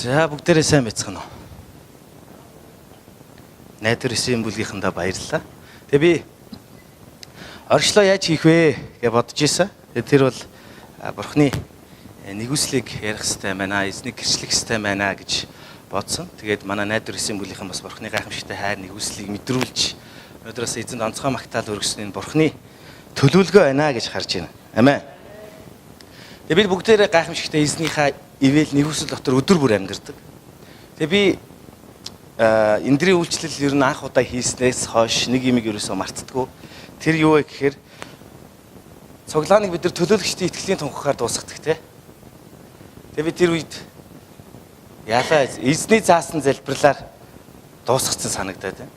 За бүгдээрээ сайн байцгаана уу. Найдвар 9 бүлгийнхандаа баярлалаа. Тэгээ би орчлоо яаж хийх вэ гэж бодож ийсэн. Тэр бол бурхны нэгүслийг ярих хэрэгтэй байна, эзнийг гэрчлэх хэрэгтэй байна гэж бодсон. Тэгээд манай найдвар 9 бүлгийнхэн бас бурхны гайхамшигтай хайр нэгүслийг мэдрүүлж өнөөдрөөс эзэнд онцгой магтаал өргөснөний бурхны төлөвлөгөө байна гэж харж байна. Амен. Тэгээ бид бүгдээрээ гайхамшигтай эзнийхээ ивэл нэгүсэл дотор өдөр бүр амьдардаг. Тэгээ би эндрийн үйлчлэл ер нь анх удаа хийснээс хойш нэг юмыг ерөөсөө мартдаггүй. Тэр юу вэ гэхээр цуглааныг бид нар төлөөлөгчдийн итгэлийн тунхагаар дуусгадаг те. Тэгээ би тэр үед яалаа эзний заасан залбирлаар дуусгацсан санагдаад байна.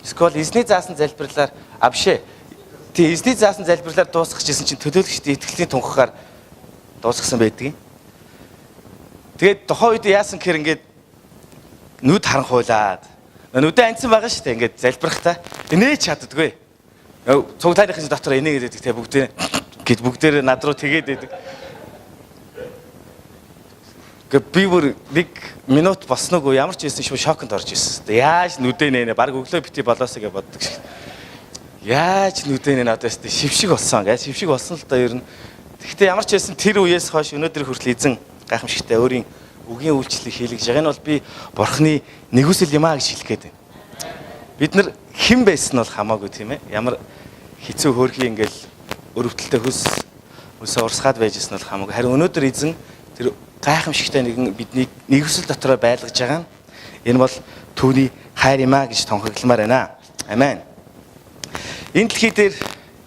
Эсвэл эзний заасан залбирлаар авшээ. Тэг эзний заасан залбирлаар дуусгахжсэн чинь төлөөлөгчдийн итгэлийн тунхагаар дуусгасан байдгийг. Тэгээд тухайн үед яасан гэхээр ингээд нүд харанхуулаад нүдэ анцсан байгаа шүү дээ ингээд залбирахтаа инээж чаддаггүй. Цуглааныхын дотор инээгээд байдаг те бүгдээ гээд бүгдээр над руу тэгээд байдаг. Гэхдээ би бүр 1 минут босноогүй ямар ч байсан шүү шоконд орж ирсэн. Яаж нүдэ нэ баг өглөө бити болоосоо гэж боддог шиг. Яаж нүдэ нэ надаас тэ шившиг болсон гэж шившиг болсон л да ер нь. Гэхдээ ямар ч байсан тэр үеэс хойш өнөөдөр хүртэл эзэн гайхамшигтай өөрийн үгийн үйлчлэлийг хийлгэж байгаа. Энэ бол би бурхны нэгүсэл юм аа гэж хэлэх гээд байна. Бид нар хэн байсан нь бол хамаагүй тийм ээ. Ямар хэцүү хөөрхий ингээл өрөвдөлтөй өсөө урсгаад байжсэн бол хамаагүй. Харин өнөөдөр эзэн тэр гайхамшигтай нэгэн бидний нэгүсэл дотороо байлгаж байгаа нь энэ бол түүний хайр юм аа гэж тунхагламаар байна. Амен. Энэ дэлхий дээр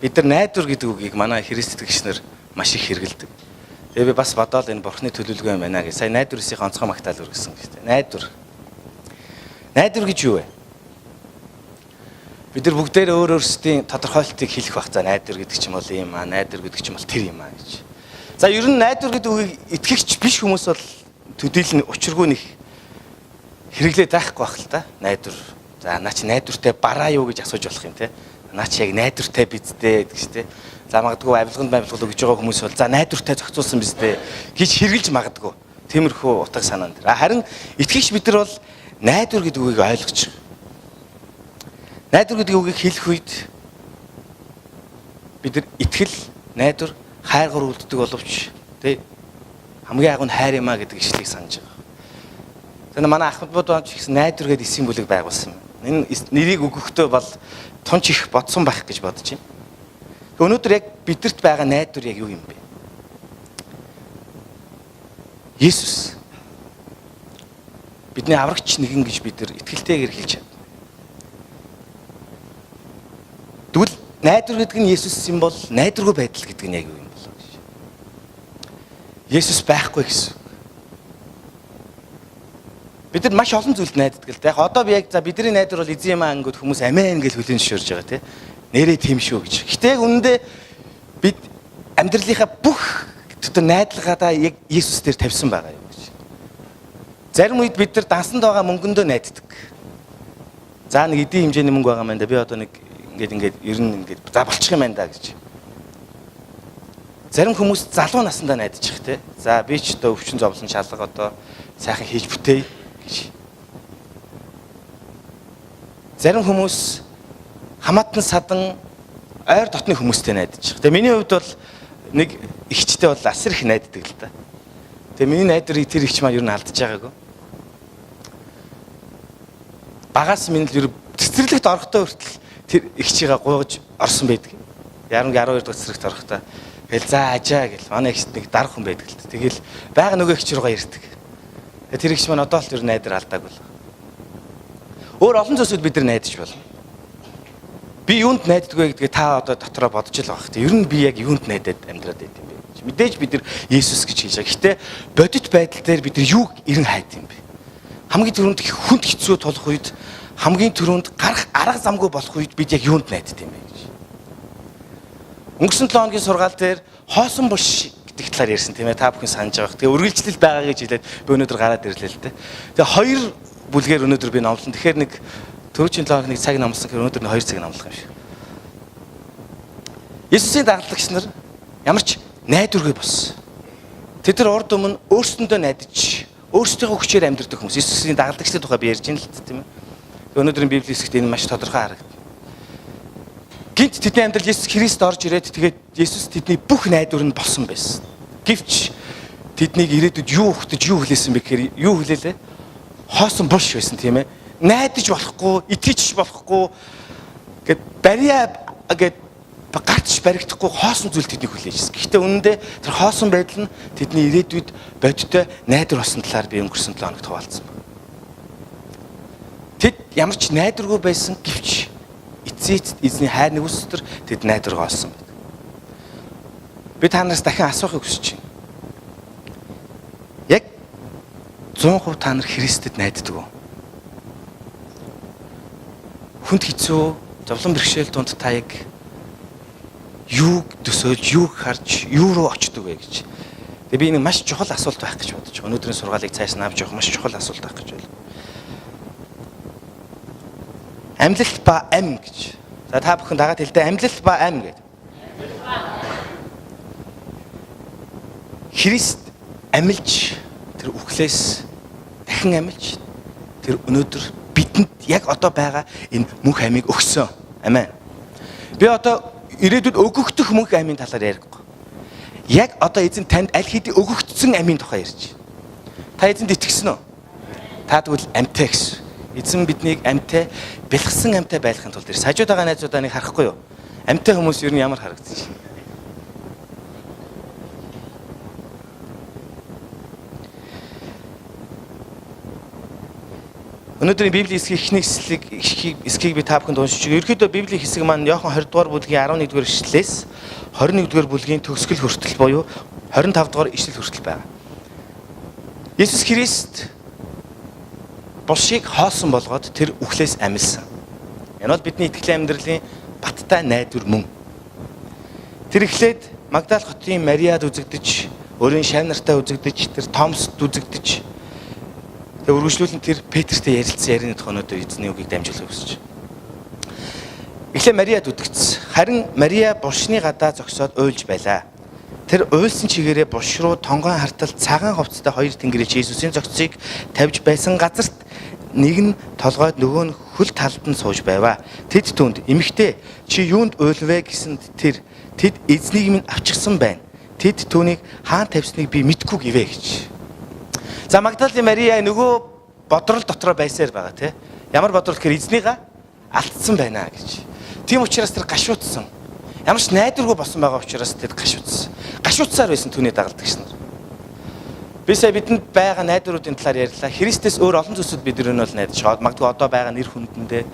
бид нар найдвар гэдэг үгийг манай Христ итгэгчнэр маш их хэрэглэдэг. Тэгээ би бас бодоол энэ бурхны төлөвлөгөө юм байна гэж. Сая найдвар 9-ийн онцгой магтаал өргөсөн гэдэг. Найдвар. Найдвар гэж юу вэ? Бид нар бүгдээр өөрсдийн тодорхойлтыг хэлэх баг. За найдвар гэдэг ч юм бол ийм аа, найдвар гэдэг ч юм бол тэр юм аа гэж. За ер нь найдвар гэдэг үгийг итгэгч биш хүмүүс бол төдийлөн учиргүй нэг хэрэглээд байхгүй байх л та. Найдвар. За наа чи найдвартай бараа юу гэж асууж болох юм те. Наа чи яг найдвартай бидтэй гэдэг ч те. За магадгүй авилганд өгж байгаа хүмүүс бол за найдвартай зохицуулсан биз дээ гэж хэрглэж магадгүй. Тиймэрхүү утга санаанд. Харин итгэгч бид нар бол найдвар гэдэг үгийг ойлгож байгаа. Найдвар гэдэг үгийг хэлэх үед бид нар итгэл, найдвар, хайргаар үлддэг боловч тий хамгийн агуу нь хайр юм а гэдэг ишлийг санаж байгаа. Тэгэхээр манай Ахмадбод баамч гэсэн найдвар гэдэг эсийн бүлэг байгуулсан. Энэ нэрийг өгөхдөө бол тунч их бодсон байх гэж бодож байна. Өнөөдөр яг бидэрт байгаа найдвар яг юу юм бэ? Есүс. Бидний аврагч нэгэн гэж бид нар итгэлтэйгээр хэлж байна. Тэгвэл найдвар гэдэг нь Есүс юм бол найдваргүй байдал гэдэг нь яг юу юм болоо гэж. Есүс байхгүй гэсэн. Бид нар маш олон зүйлд найддаг л да. Яг одоо би яг за бидний найдвар бол эзэн юм аа ингээд хүмүүс амен гэж хүлээн зөвшөөрж байгаа тийм. Нэрээ тийм шүү гэж. Гэтэ үнэндээ бид амьдралынхаа бүх төдөө найдлагаадаа яг Есүс дээр тавьсан байгаа юм гэж. Зарим үед бид нар дансанд байгаа мөнгөндөө найддаг. За нэг эдийн хэмжээний мөнгө байгаа юм да. Би одоо нэг ингээд ер нь ингээд за болчих юм байна да гэж. Зарим хүмүүс залуу насндаа найдчих те. За би ч одоо өвчин зовлон шалга одоо сайхан хийж бүтээе гэж. Зарим хүмүүс хамаатан садан ойр дотны хүмүүстэй найдаж. Тэгээ миний хувьд бол нэг ихчтэй бол асар их найддаг л да. Тэгээ миний найдварыг тэр ихч маань ер нь алдаж байгаагүй. Багаас минь л ер цэцэрлэгт орохдоо хүртэл тэр ихчийгээ гуйгаж орсон байдаг. Ярамг 12 дахь цэцэрлэгт орохдоо тэгэл за ажаа гэл манай ихчд нэг дарах хүн байдаг л да. Тэгэл байга нөгөө ихч руугаа ирдэг. Тэр ихч маань одоо л ер найдвар алдаагүй л. Өөр олон зүйлсүүд бид нар найдаж байна. Би юунд найддаг вэ гэдгээ та одоо дотроо бодож л байгаа хэрэг. Ер нь би яг юунд найдаад амьдраад байд юм бэ гэж. Мэдээж бид нар Есүс гэж хэлж байгаа. Гэхдээ бодит байдал дээр бид нар юуг эрен хайд юм бэ? Хамгийн түрүүнд хүнд хэцүү тулах үед хамгийн түрүүнд гарах арга замгүй болох үед бид яг юунд найддаг юм бэ гэж. Өнгөрсөн 7 хоногийн сургаал дээр хоосон булш гэдэг талаар ярьсан тийм ээ. Та бүхэн санаж байгаа. Тэгээ үргэлжлэл байгаа гэж хэлээд би өнөөдөр гараад ирлээ л дээ. Тэгээ 2 бүлгээр өнөөдөр би номлон. Тэгэхээр нэг Төрөчийн 7 хоног цаг намлсан гэхээр өнөөдөр 2 цаг намлах юм шиг. Есүсийн дагалдагч нар ямар ч найдваргүй болсон. Тэд нар урд өмнө өөрсдөндөө найдаж өөрсдийнхөө хүчээр амьдардаг хүмүүс. Иесусийн дагалдагчдын тухай би ярьж байна л тийм ээ. Өнөөдрийн Библийн хэсэгт энэ маш тодорхой харагдана. Гинт тэдний амьдрал Есүс Христ орж ирээд тэгээд Есүс тэдний бүх найдвар нь болсон байсан. Гэвч тэднийг ирээдүйд юу ухтаж юу хүлээсэн бэ гэхээр юу хүлээлээ? Хоосон булш байсан тийм ээ. Найдаж болохгүй, итгэж болохгүй гэд барья гэд гартч баригдахгүй хоосон зүйл тэднийг хүлээжсэн. Гэхдээ үнэндээ тэр хоосон байдал нь тэдний ирээдүйд бодиттой найдвар болсон талаар би өнгөрсөн 7 хоногт хуваалцсан байна. Тэд ямар ч найдваргүй байсан гэвч эзний хайр нэгүсэлтэр тэд найдваргаа олсон байдаг. Би та нараас дахин асуухыг хүсэж байна. Яг 100% та нар Христэд найддаг уу? Хүнд хэцүү, зовлон бэрхшээл донд та яг юуг төсөөлж, юуг харж, юу руу очдөг вэ гэж. Тэгээ би энэ маш чухал асуулт байх гэж бодож байгаа. Өнөөдрийн сургаалыг цааш нь авч явах маш чухал асуулт байх гэж байна. Амьлалт ба ам гэж. За та бүхэн дагаад хэлдэ амьлалт ба ам гэдэг. Христ амилж тэр үхлээс дахин амилж тэр өнөөдөр бидэнд яг одоо байгаа энэ мөнх амийг өгсөн. Амен. Би одоо ирээдүйд өгөгдөх мөнх амийн талаар ярихгүй. Яг одоо эзэн танд аль хэдийн өгөгдсөн амийн тухай ярьж байна. Та эзэнд итгэсэн үү? Та тэгвэл амьтаа гэсэн. Эзэн биднийг амьтаа, бэлгсэн амьтаа байлгахын тулд ирсэн. Хажууд байгаа найзуудаа нэг харахгүй юу? Амьтаа хүмүүс ер нь ямар харагдаж байна? Өнөөдрийн Библийн хэсгийн эхний хэсгийг би та бүхэнд уншиж байгаа. Ерөнхийдөө Библийн хэсэг маань Иохан 20 дугаар бүлгийн 11 дугаар ишлэлээс 21 дугаар бүлгийн төгсгөл хүртэл буюу 25 дугаар ишлэл хүртэл байна. Есүс Христ булшийг хоосон болгоод тэр үхлээс амилсан. Энэ бол бидний итгэлийн амьдралын баттай найдвар мөн. Тэр эхлээд Магдал хотын Мариад үзэгдэж, өөрийн шав нартай үзэгдэж, тэр Томсд үзэгдэж үргэлжлүүлэн тэр Петртэй ярилцсан ярианы өнөөдөр эзний үгийг дамжуулахыг хүсэж байна. Эхлээ Мариад үдгцсэн. Харин Мария булшны гадаа зогсоод уйлж байлаа. Тэр уйлсан чигээрээ булш руу тонгон хартал цагаан хувцастай хоёр тэнгэрч Иесусийн зогцыг тавьж байсан газарт нэг нь толгойд нөгөө нь хөл талд нь сууж байваа. Тэд түнд эмэгтэй чи юунд уйлвэ гэсэнд тэд эзнийг минь авчихсан байна. Тэд түүнийг хаан тавьсныг би мэдгүй гэвэ гэж. За Магдалины Мария нөгөө бодрол дотроо байсаар байгаа тий. Ямар бодрол гэхээр эзнийгээ алдсан байна гэж. Тийм учраас тэр гашуудсан. Ямар ч найдваргүй болсон байгаа учраас тэр гашуудсан. Гашуудсаар байсан түүний дагалдагч нар. Би сая бидэнд байгаа найдваруудын талаар ярьлаа. Христэс өөр олон зүйлсүүд бидний бол найдаж байгаа. Магадгүй одоо байгаа нэр хүндэндээ,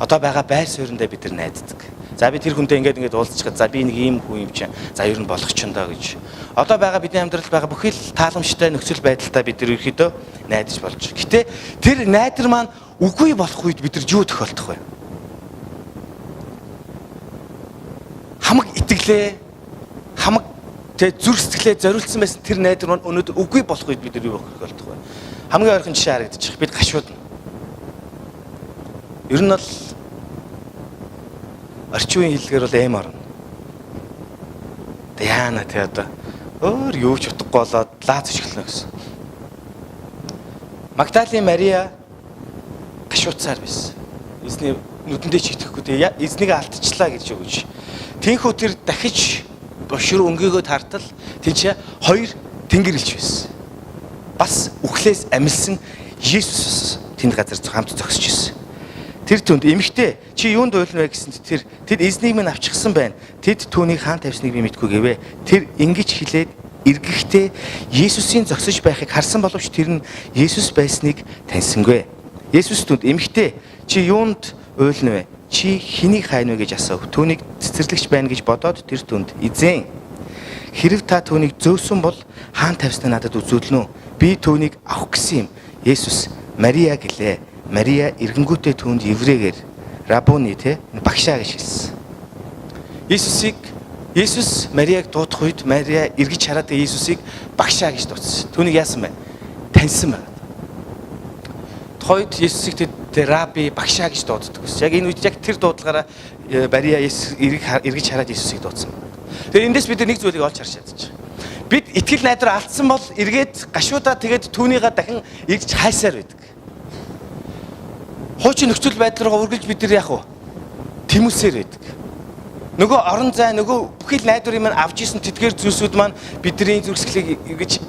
одоо байгаа байр суурьндээ бид нар найддаг. За би тэр хүнтэй ингээд уулзчихад за би нэг ийм хүн юм чинь. За ер нь болох ч юм даа гэж. Одоо байгаа бидний амьдралд байгаа бүхэл тааламжтай нөхцөл байдалтай бид нар ерөөхдөө найдаж болж байгаа. Гэтэ тэр найдар маань үгүй болох үед бид нар юу тохиолдох вэ? Хамаг итгэлээ, хамаг зүрх сэтгэлээ зориулсан байсан тэр найдар маань өнөөдөр үгүй болох үед бид нар юу тохиолдох вэ? Хамгийн ойрхон жишээ харагдчих. Бид гашуудна. Ер нь бол орчин үеийн хэллэгээр бол эм орно. Яана тэ одоо өөр юу ч утгагүй болоод лаац өчглөнө гэсэн. Магдалины Мария гашууцаар байсан. Эзний нүдэндээ ч итгэхгүй тэ эзнийг алдчихлаа гэж өгөөж. Тинхүү тэр дахиж бошир өнгөөгөө тартал тийч хоёр тэнгэр илж байсан. Бас үхлээс амилсан Есүс тэнд газар хамт зогсож байсан. Тэр түнд эмэгтэй чи юунд уйлна вэ гэсэнд тэд эзнийг минь авчихсан байна. Тэд түүнийг хаан тавьсныг би мэдгүй гэвэ. Тэр ингэж хэлээд эргэхдээ Есүсийн зогсож байхыг харсан боловч тэр нь Есүс байсныг таньсангүй. Есүс түнд эмэгтэй чи юунд уйлна вэ? Чи хэнийг хайна вэ гэж асуув. Түүнийг цэцэрлэгч байна гэж бодоод тэр түнд эзэн хэрв та түүнийг зөөсөн бол хаан тавьснаа надад үзүүлнэ үү? Би түүнийг авах гэсэн юм. Есүс Мария гэлээ. Мария эргэнгүүтээ түүнд еврейгээр рабуни те багшаа гэж хэлсэн. Есүс Марияг дуудах үед Мария эргэж хараад Есүсийг багшаа гэж дуудсан. Түүнийг яасан бэ? Таньсан байна. Тухайд Есүсийг тэр раби багшаа гэж дууддаг гэсэн. Яг энэ үед яг тэр дуудлагаараа Мария эргэж хараад Есүсийг дуудсан. Тэгэхээр эндээс бид нэг зүйлийг олж харж чадчих. бид итгэл найдвар алдсан бол эргээд гашуудаа тэгээд түүнийгээ дахин ирж хайсаар байдаг. Хуучин нөхцөл байдал руу үргэлж бид нар яах вэ? Тэмүүлсээр байдаг. Нөгөө орон зай, нөгөө бүхэл найдварыг маань авч исэн тэдгээр зүйлсүүд маань бидний зүрхсгэлийг гэж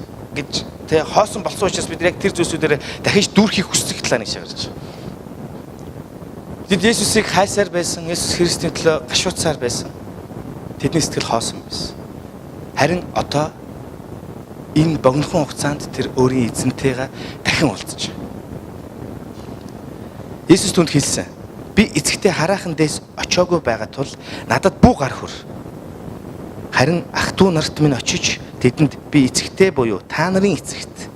тэг хоосон болсон учраас бид яг тэр зүйлсүүдээр дахиж дүүрхийг хүсдэг талаа нэг шагарч. Бид Есүсийг хайсаар байсан, Есүс Христийн төлөө гашууцсаар байсан. Тэдний сэтгэл хоосон байсан. Харин одоо энэ богинохон хугацаанд тэр өөрийн эзэнтэйгээ дахин уулзж. Есүс түнд хэлсэн. Би эцэгтэй хараахан дээс очоогүй байгаа тул надад бүү гар хөр. Харин ах トゥ нарт минь очиж тэдэнд би эцэгтэй буюу та нарын эцэгт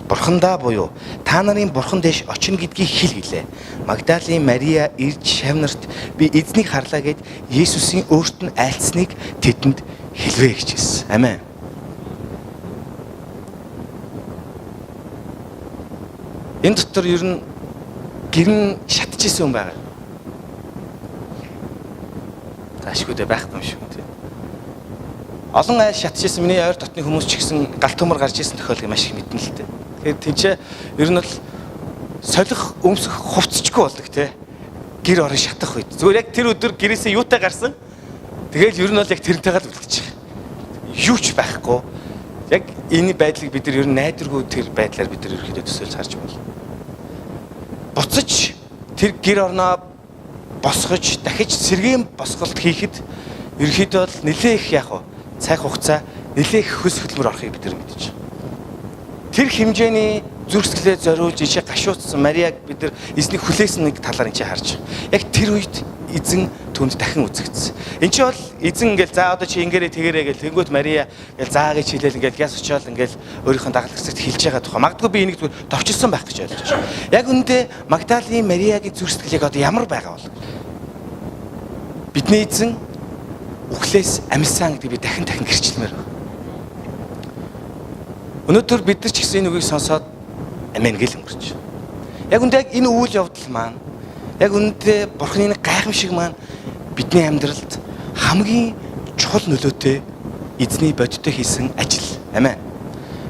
Бурхандаа буюу та нарын бурхан дэш очино гэдгийг хэл гэлээ. Магдалийн Мария ирж шавнарт би эзнийг харлаа гэд Есүсийн өөрт нь айлцсныг тэдэнд хэлвэ гэж хэлсэн. Амен. Энэ дотор ер нь гэрн шатчихсан юм байна. Ашгүйдээ байхгүй юм шиг тийм. Олон айл шатчихсан миний ойр дотны хүмүүс ч гэсэн галт төмөр гарч исэн тохиолдол маш их мэднэ л дээ. Тэгэхээр тийчээ ер нь л солих өмсөх хувцчгүй болдог те. Гэр орон шатах үед. Зүгээр яг тэр өдөр гэрээсээ юутай гарсан. Тэгэл ер нь бол яг тэрнтэйгээ л үлдчих. Юу ч байхгүй. Яг энэ байдлыг бид нар ер нь найдваргүй тэр байдлаар бид нар ерөөхдөө төсөөлж харж байна. Буцаж тэр гэр орноо босгож дахиж сэргээн босголт хийхэд ерөөхдөө бол нэлээх яах вэ? Цаг хугацаа нэлээх хөс хөдөлмөр орохыг бид нар мэдэж байна. Тэр хэмжээний зүрхсгэлээ зориулж ичээ гашуудсан Мариаг бид нар эзнийг хүлээсэн нэг талаар энэ харж байгаа. Яг тэр үед эзэн түнд дахин үзэгдсэн. Энд чинь бол эзэн ингээл за одоо чи ингээрээ тэгэрээ гэл тэнгуут Мария ингээл заа гэж хэлээл ингээл яс очоод ингээл өөрийнхөө дагалдагчд хэлж байгаа тухай. Магадгүй би энийг зүгээр товчилсон байх гэж ойлгож байна. Яг үүндээ Магдалийн Мариагийн зүрхсгэлийг одоо ямар байгаа бол бидний эзэн үхлээс амьсан гэдэг би дахин гэрчилмээр байна. Өнөөдөр бид нар ч гэсэн энэ үгийг сонсоод амен гэл өнгөрч. Яг үндэ яг энэ үйл явдал маань яг үндэ Бурхны гайхамшиг маань бидний амьдралд хамгийн чухал нөлөөтэй эзний бодиттой хийсэн ажил. Амен.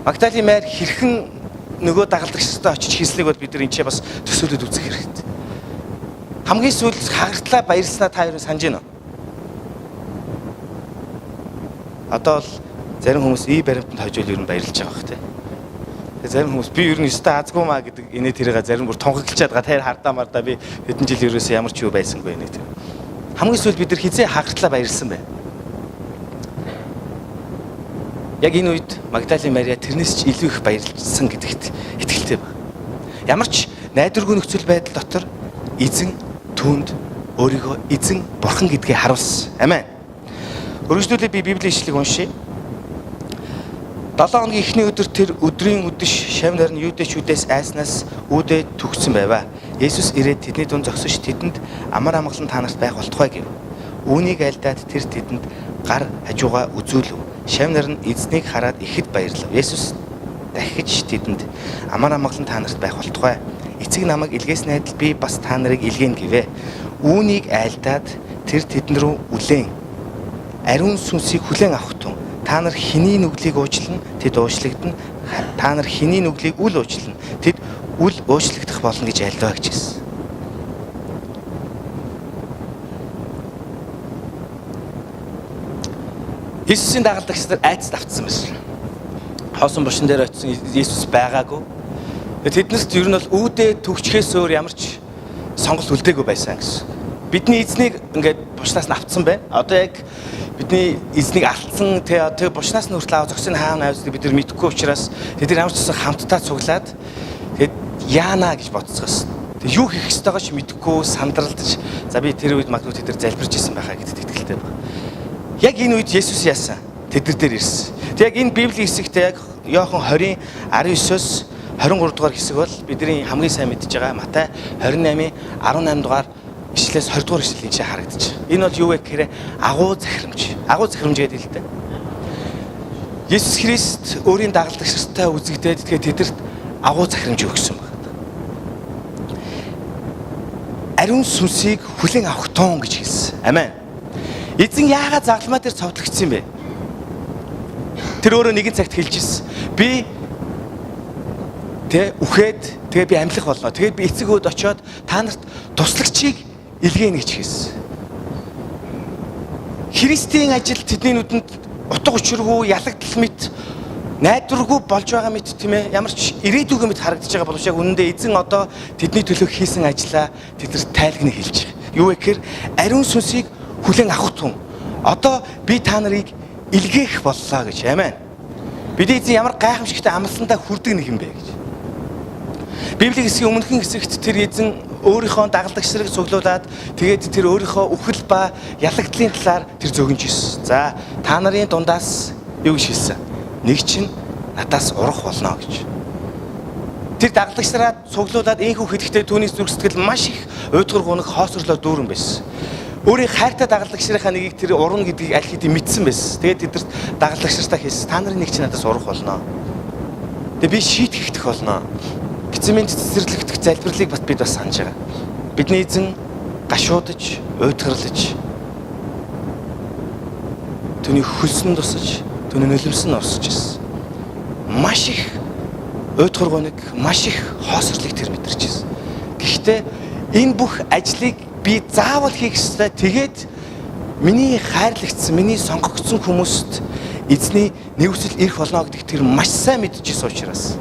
Магдалийн Мари хэрхэн нөгөө дагалдагчтай очиж хийслийг бол бид нар энэ ч бас төсөөлөд үзэх хэрэгтэй. Хамгийн сүүлд хагартлаа баярлснаа та юу санаж байна уу? Одоо л зарим хүмүүс баримтанд хожил ер нь баярлж байгаа бох тий. Тэгээ зарим хүмүүс би ер нь өстой азгүй маа гэдэг инээ тэрийг зарим бүр тунхаглчаад байгаа. Тэр хардаа мардаа би хэдэн жил ерөөсөө ямар ч юу байсангүй нэ тий. Хамгийн сүүлд бид нар хизээ хагартлаа баярлсан байна. Яг энэ үед Магдалийн Мария тэрнээс ч илүү их баярлсан гэдэгт итгэлтэй байна. Ямар ч найдваргүй нөхцөл байдал дотор эзэн түүнд өөрийгөө эзэн бурхан гэдгээ харуулсан. Амен. Өргөжлүүлээ би Библийн ишлэгийг уншия. 7 хоногийн эхний өдөр тэр өдрийн үдэш шав нарны юудэчүүдээс айснаас үүдээ төгссөн байваа. Есүс ирээд тэдний дунд зогсож тэдэнд амар амгалан та нарт байх болтугай гэв. Үүнийг айлдаад тэр тэдэнд гар хажуугаа үзүүлв. Шав нар нь эзнийг хараад ихэд баярлав. Есүс дахиж тэдэнд амар амгалан та нарт байх болтугай. Эцэг намайг илгээс найдал би бас та нарыг илгээнэ гэвэ. Үүнийг айлдаад тэр тэдэн рүү үлээн ариун сүнсийг хүлээн авах тун та нар хэний нүглийг уучлана тэд уучлагдана та нар хэний нүглийг үл уучлана тэд үл уучлагдах болно гэж айлдаа гэж хэлсэн. Иесусийн дагалдагч нар айдас давтсан байсан. Хоосон бошин дээр очисон Иесус байгаагүй. Тэднэрт ер нь бол үүдээ төгчхээс өөр ямар ч сонголт үлдээгүй байсан гэсэн. Бидний эзнийг ингээд бушнаас нь авцсан байна. Одоо яг бидний эзнийг алдсан тэгээ бушнаас нь хүртэл аваад зогсны хаана авсныг бид нар мэдэхгүй учраас тэд нар ямар ч гэсэн хамтдаа цуглаад тэгээд яана гэж бодцгоос. Тэг юу хийх ёстойгоо ч мэдэхгүй сандралдаж за би тэр үед магадгүй тэд нар залбирч исэн байхаа гэдэгт итгэлтэй байна. Яг энэ үед Есүс яасан? Тэд нар дээр ирсэн. Тэг яг энэ Библийн хэсэгтээ яг Иохан 20:19-с 23 дугаар хэсэг бол бидний хамгийн сайн мэдж байгаа Матай 28:18 дугаар ишлээс 20 дугаар ишлэлийн чинь харагдаж байна. Энэ бол юу вэ гэхээр агуу захирамж. Агуу захирамж гэдэг л дээ. Есүс Христ өөрийн дагалдагчтай үзэгдээд тэгээд тэдэрт агуу захирамж өгсөн байна. Ариун сүнсийг хүлээн авах тун гэж хэлсэн. Амен. Эзэн яагаад загламаа дээр цовдлогдсон юм бэ? Тэр өөрөө нэгэн цагт хэлж ирсэн. Би үхээд тэгээ би амьлах болно. Тэгээд би эцэг өөд очиод та нарт туслагчийг илгээнэ гэж хэлсэн. Христийн ажил тэдний нүдэнд утга учиргүй, ялагдал мэт, найдваргүй болж байгаа мэт тийм ээ. Ямар ч ирээдүйг мэт харагдаж байгаа боловч яг үнэндээ эзэн одоо тэдний төлөө хийсэн ажлаа тэднэрт тайлгныг хэлж байгаа. Юу вэ гэхээр ариун сүнсийг хүлээн авах тун. Одоо би та нарыг илгээх боллоо гэж. Амен. Бидний эзэн ямар гайхамшигтай амлалтандаа хүрдэг нэг юм бэ гэж. Библийн хэсгийн өмнөхөн хэсэгт тэр эзэн өөрийнхөө дагалдагчрыг цуглуулад тэгээд тэр өөрийнхөө үхэл ба ялагдлын талаар тэр зөгнж ирсэн. За та нарын дундаас юу гэж хэлсэн? Нэг чинь надаас урах болно гэж. Тэр дагалдагчраа цуглуулад энхүү хэлэхдээ түүний зүрх сэтгэл маш их уйдгар гунаг хоосорлоо дүүрэн байсан. Өөрийн хайртай дагалдагчрынхаа нэгийг тэр урна гэдгийг аль хэдийн мэдсэн байсан. Тэгээд тэдэрт дагалдагчртаа хэлсэн. Та нарын нэг чинь надаас урах болно. Тэгээд би шийтгэх болно. Эцэмийн цэцэрлэгдэх залбирлыг бат бид бас санаж байгаа. Бидний эзэн гашуудаж, уйдгарлаж түүний хөлсөн тусаж, түүний нулимсэн орсож ирсэн. Маш их уйдгар гоног, маш их хоосрлыг тэр мэдэрч ирсэн. Гэхдээ энэ бүх ажлыг би заавал хийх ёстой. Тэгээд миний хайрлагдсан, миний сонгогдсон хүмүүст эзний нэгүсэл ирэх болно гэдгийг тэр маш сайн мэдчихсэн учраас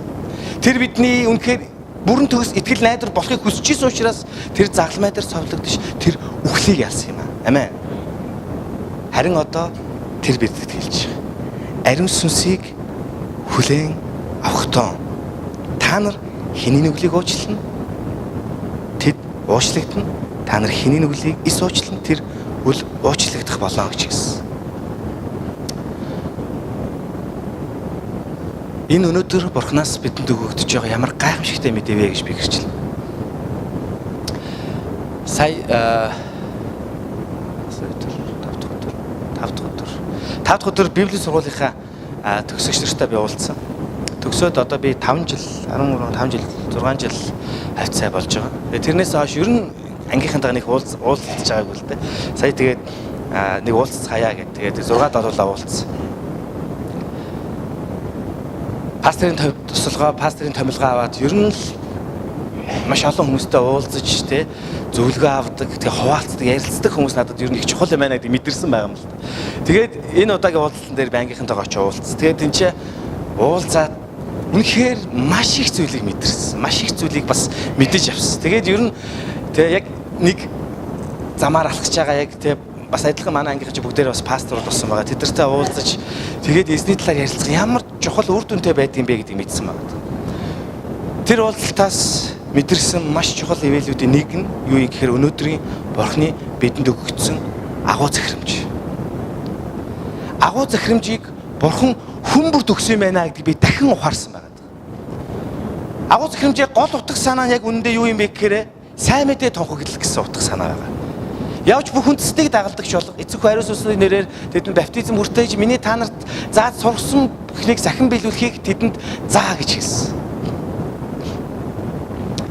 тэр бидний үнэхээр бүрэн төгс итгэл найдар болохыг хүсэж ирсэн учраас тэр загламай дээр цовлогдож тэр үхлийг ялсан юм аа. Амен. Харин одоо тэр бидэд хэлж байгаа. Ариун сүнсийг хүлээн авахдаа та нар хэний нүглийг уучлана? Тэд уучлагдана. Та нар хэний нүглийг ис уучлана? Тэр үл уучлагдах болно гэж хэлсэн. Энэ өнөөдөр Бурханаас бидэнд өгөгдөж байгаа ямар гайхамшигтай мэдээ вэ гэж би гэрчлээ. Сая 5 дахь өдөр Библийн сургуулийнхаа төгсөгч нартай би уулзсан. Төгсөөд одоо би 5 жил 6 жил хавцаа болж байгаа. Тэгээ тэрнээс хойш ер нь ангийнхантайгаа нэг уулзалж байгаагүй л дээ. Сая тэгээд нэг уулзах хаяа гэдэг. Тэгээд 6 долуулаа уулзсан. Пасторын тусалгаа, пасторын томилгоо аваад ер нь л маш олон хүмүүстэй уулзаж тэ зөвлөгөө авдаг, тэгээ хуваалцдаг, ярилцдаг хүмүүс надад ер нь их чухал юм байна гэдэг мэдэрсэн байгаа юм л та. Тэгээд энэ удаагийн уулзалтан дээр би ангийнхантайгаа очиж уулзсан. Тэгээд энэ чинь уулзаад үнэхээр маш их зүйлийг мэдэрсэн. Маш их зүйлийг бас мэдэж авсан. Тэгээд ер нь тэгээ яг нэг замаар алхаж байгаа яг тэгээ бас адилхан манай ангийнхан чи бүгдээрээ бас пасторууд болсон байгаа. Тэдэртэй уулзаж тэгээд эзний талаар ярилцах ямар чухал үр дүнтэй байдığım бэ гэдгийг мэдсэн байна. Тэр уулзалтаас мэдэрсэн маш чухал ивэлүүдийн нэг нь юу юм гэхээр өнөөдрийн Бурхны бидэнд өгөгдсөн агуу захирамж. Агуу захирамжийг Бурхан хүмүүрт өгсөн юм байна гэдгийг би дахин ухаарсан байна. Агуу захирамжийн гол утга санаа нь яг үнэндээ юу юм бэ гэхээр сайн мэдээ тунхаглах гэсэн утга санаа байгаа. Явж бүх үндэстнийг дагалдагч болох эцэг хүү ариун сүнсний нэрээр тэдэнд баптизм хүртээж миний та нарт зааж сургасан бүхнийг захин биелүүлэхийг тэдэнд заа гэж хэлсэн.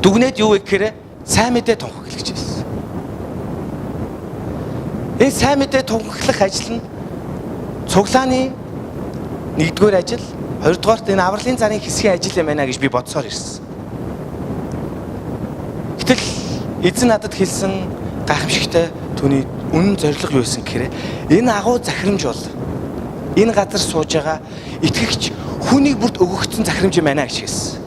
Дүгнээд юу вэ гэхээр сайн мэдээ тунхаглах гэж хэлсэн. Энэ сайн мэдээ тунхаглах ажил нь цуглааны нэгдүгээр ажил, хоёрдугаарт энэ авралын зарын хэсгийн ажил юм байна гэж би бодсоор ирсэн. Гэтэл эзэн надад хэлсэн гайхамшигтай түүний үнэн зорилго юу байсан гэхээр энэ агуу захирамж бол энэ газар сууж байгаа итгэгч хүнийг бүрт өгөгдсөн захирамж юм байна гэж хэлсэн.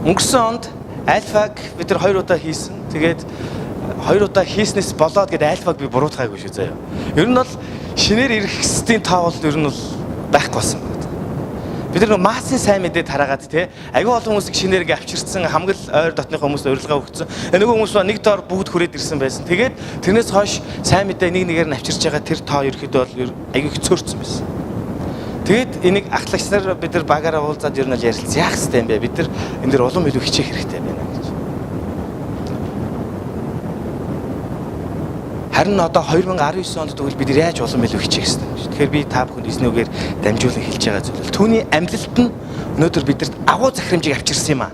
Өнгөрсөн онд альфаг бид нар 2 удаа хийсэн. Тэгээд 2 удаа хийснээс болоод гэдэг альфаг би буруутгаагүй шүү заяа. Ер нь бол шинээр ирэх хэсгийн тоо бол ер нь бол байхгүй болсон байна. Бид нар массын сайн мэдээд хараагаад те агүй олон хүмүүсийг шинээр гээ авчирсан хамгал ойр дотны хүмүүст урилга өгсөн. Нөгөө хүмүүс ба нэг доор бүгд хүрээд ирсэн байсан. Тэгээд тэрнээс хойш сайн мэдээ нэг нэгээр нь авчирч байгаа тэр тоо ерөөхдөө бол агүй их цөөрцөн байсан. Тэгээд энийг ахлагч нар бид нар багаараа уулзаад ер нь л ярилцсан. Яах ёстой юм бэ? Бид нар энэ дэр улам илүү хичээх хэрэгтэй байна гэж. Харин одоо 2019 онд тэгвэл бид нар яаж улам илүү хичээх ёстой юм. Тэгэхээр би та бүхэнд эзний үгээр дамжуулан хэлж байгаа зүйл. Түүний амьлалт нь өнөөдөр бидэрт агуу захирамжийг авчирсан юм аа.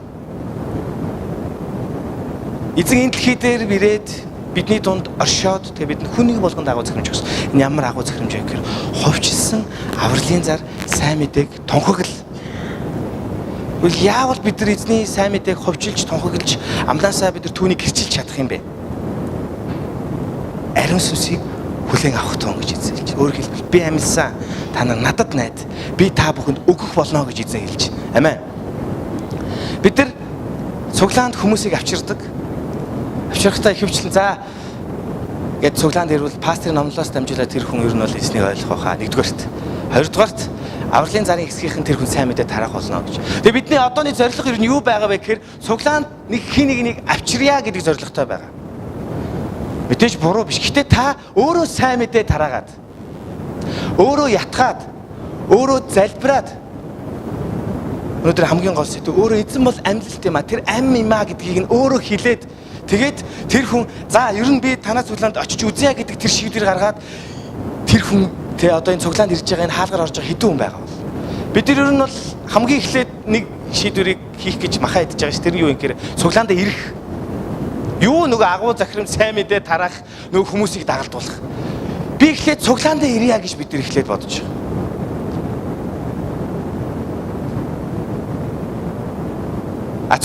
Эзэн энэ дэлхий дээр ирээд бидний дунд оршоод тэгээ бид хүнийг болгонд агуу захирамж өгсөн. Энэ ямар агуу захирамж вэ гэхээр ховчилсан авралын зар сайн мэдээг тунхаглал. Үгүй яавал бид нар эзний сайн мэдээг ховчилж тунхаглаж амлаасаа бид нар түүнийг гэрчилж чадах юм бэ? Ариун сүнсийг хүлээн авах тун гэж эзэн хэлж. Өөрөөр хэлбэл би амьдсан та нар надад найд. Би та бүхэнд өгөх болно гэж эзэн хэлж. Амен. Бид нар цуглаанд хүмүүсийг авчирдаг. Авчирхтаа ихэвчлэн за гэд цуглаанд ирвэл пасторын номлолоос дамжуулаад тэр хүн ер нь бол эзнийг ойлгох хаа. Нэгдүгээрт. Хоёрдугаарт авралын зарын хэсгийнхэн тэр хүн сайн мэдээ тарах болно гэж. Тэгээ бидний одооний зорилго ер нь юу байгаа вэ гэхээр цуглаанд нэг хин нэг авчирья гэдэг зорилготой байгаа. Мэдээж буруу биш. Гэхдээ та өөрөө сайн мэдээ тараагаад өөрөө ятгаад өөрөө залбираад өнөөдөр хамгийн гол сэдв өөрөө эзэн бол амьлалт юм а. Тэр ам юм а гэдгийг нь өөрөө хэлээд тэгээд тэр хүн за ер нь би танаас цуглаанд очиж үзье гэдэг тэр шийдвэр гаргаад тэр хүн тэ одоо энэ цуглаанд ирж байгаа энэ хаалгаар орж байгаа хэдэн хүн байгаа бол бид нар ер нь бол хамгийн эхлээд нэг шийдвэрийг хийх гэж махаа идэж байгаа ш. Тэр нь юу юм гэхээр цуглаандаа ирэх. Юу нөгөө агуу захирам сайн мэдээ тараах нөгөө хүмүүсийг дагалдуулах. Би эхлээд цуглаандаа ирья гэж бид нар эхлээд бодож байгаа.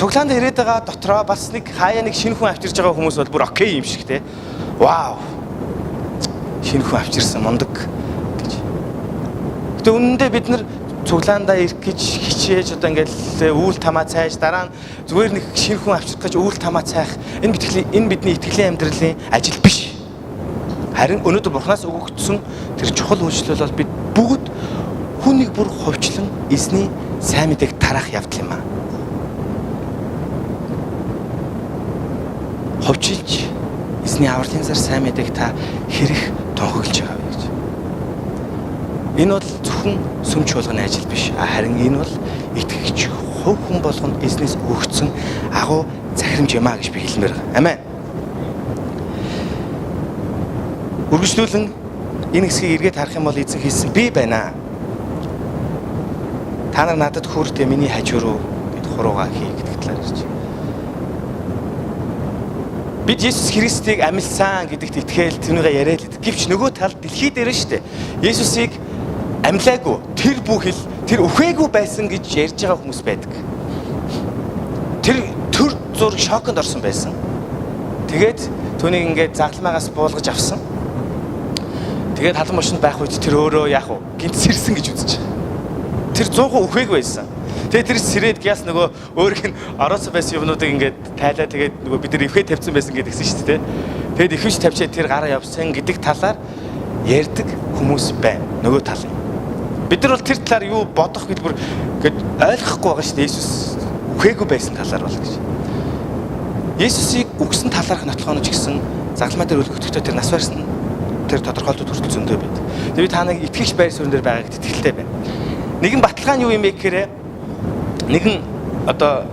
Цуглаанд ирээд байгаа дотроо бас нэг хаяа нэг шинэ хүн авчирж байгаа хүмүүс бол бүр окей юм шиг те. Вау. Шинэ хүн авчирсан мундаг гэж. Гэтэ үнэндээ бид нар цуглаандаа ирэх гэж хичээж одоо ингээл үүл тамаа цайж дараа нь зүгээр нэг шинэ хүн авчирх гэж үүл тамаа цайх энэ бидний итгэлийн амьдралын ажил биш. Харин өнөөдөр Бурханаас өгөгдсөн тэр чухал үйлчлэл бол бид бүгд хүнийг бүр ховчлон эзний сайн мэдээг тараах явдал юм аа. Ховчилж эзний авралын зар сайн мэдээг та хэрэг тунхаглаж байгаа вэ гэж. Энэ бол зөвхөн сүм чуулганы ажил биш. Харин энэ бол итгэгч хувь хүн болгонд эзнээс өгөгдсөн агуу захирамж юм а гэж би хэлмээр байгаа. Амен. Үргэлжлүүлэн энэ хэсгийг эргээд харах юм бол эзэн хэлсэн би байна. Та нар надад хүртээ миний хажуу руу гэд хуруугаа хий гэдэг талаар ирж. Бид Есүс Христийг амьлсан гэдэгт итгээл тэрнийгээ яриад л. Гэвч нөгөө талд дэлхий дээр нь штэ. Есүсийг амьлаагүй, тэр бүхэл тэр үхээгүй байсан гэж ярьж байгаа хүмүүс байдаг. Тэр төр зураг шоконд орсон байсан. Тэгээд түүнийг ингээд загламаагаас буулгаж авсан. Тэгээд халан машинд байх үед тэр өөрөө яах вэ? Гинт сэрсэн гэж үзэж байгаа. Тэр 100% үхээгүй байсан. Тэгээд тэр сэрээд гяс нөгөө өөрийнх нь ороос байсан юмнуудыг ингээд тайлаа тэгээд нөгөө бид нар ивхээ тавьсан байсан гэдгсэн шүү дээ. Тэгээд ивхэж тавьчаад тэр гараа явсан гэдэг талаар ярьдаг хүмүүс байна. Нөгөө тал. Бид нар бол тэр талаар юу бодох хэлбэр ингээд ойлгохгүй байгаа шүү дээ. Есүс үхээгүй байсан талаар бол гэж. Есүсийг үгсэн талаарх нотлохоно ч гэсэн загламаа дээр үлгэгдэхдээ тэр нас барьсан тэр тодорхойлолтууд хүртэл зөндөө байд. Тэгээд та нэг итгэгч байр суурин дээр байгаа гэдэгт итгэлтэй байна. Нэгэн баталгаа нь юу юм бэ гэхээр нэгэн одоо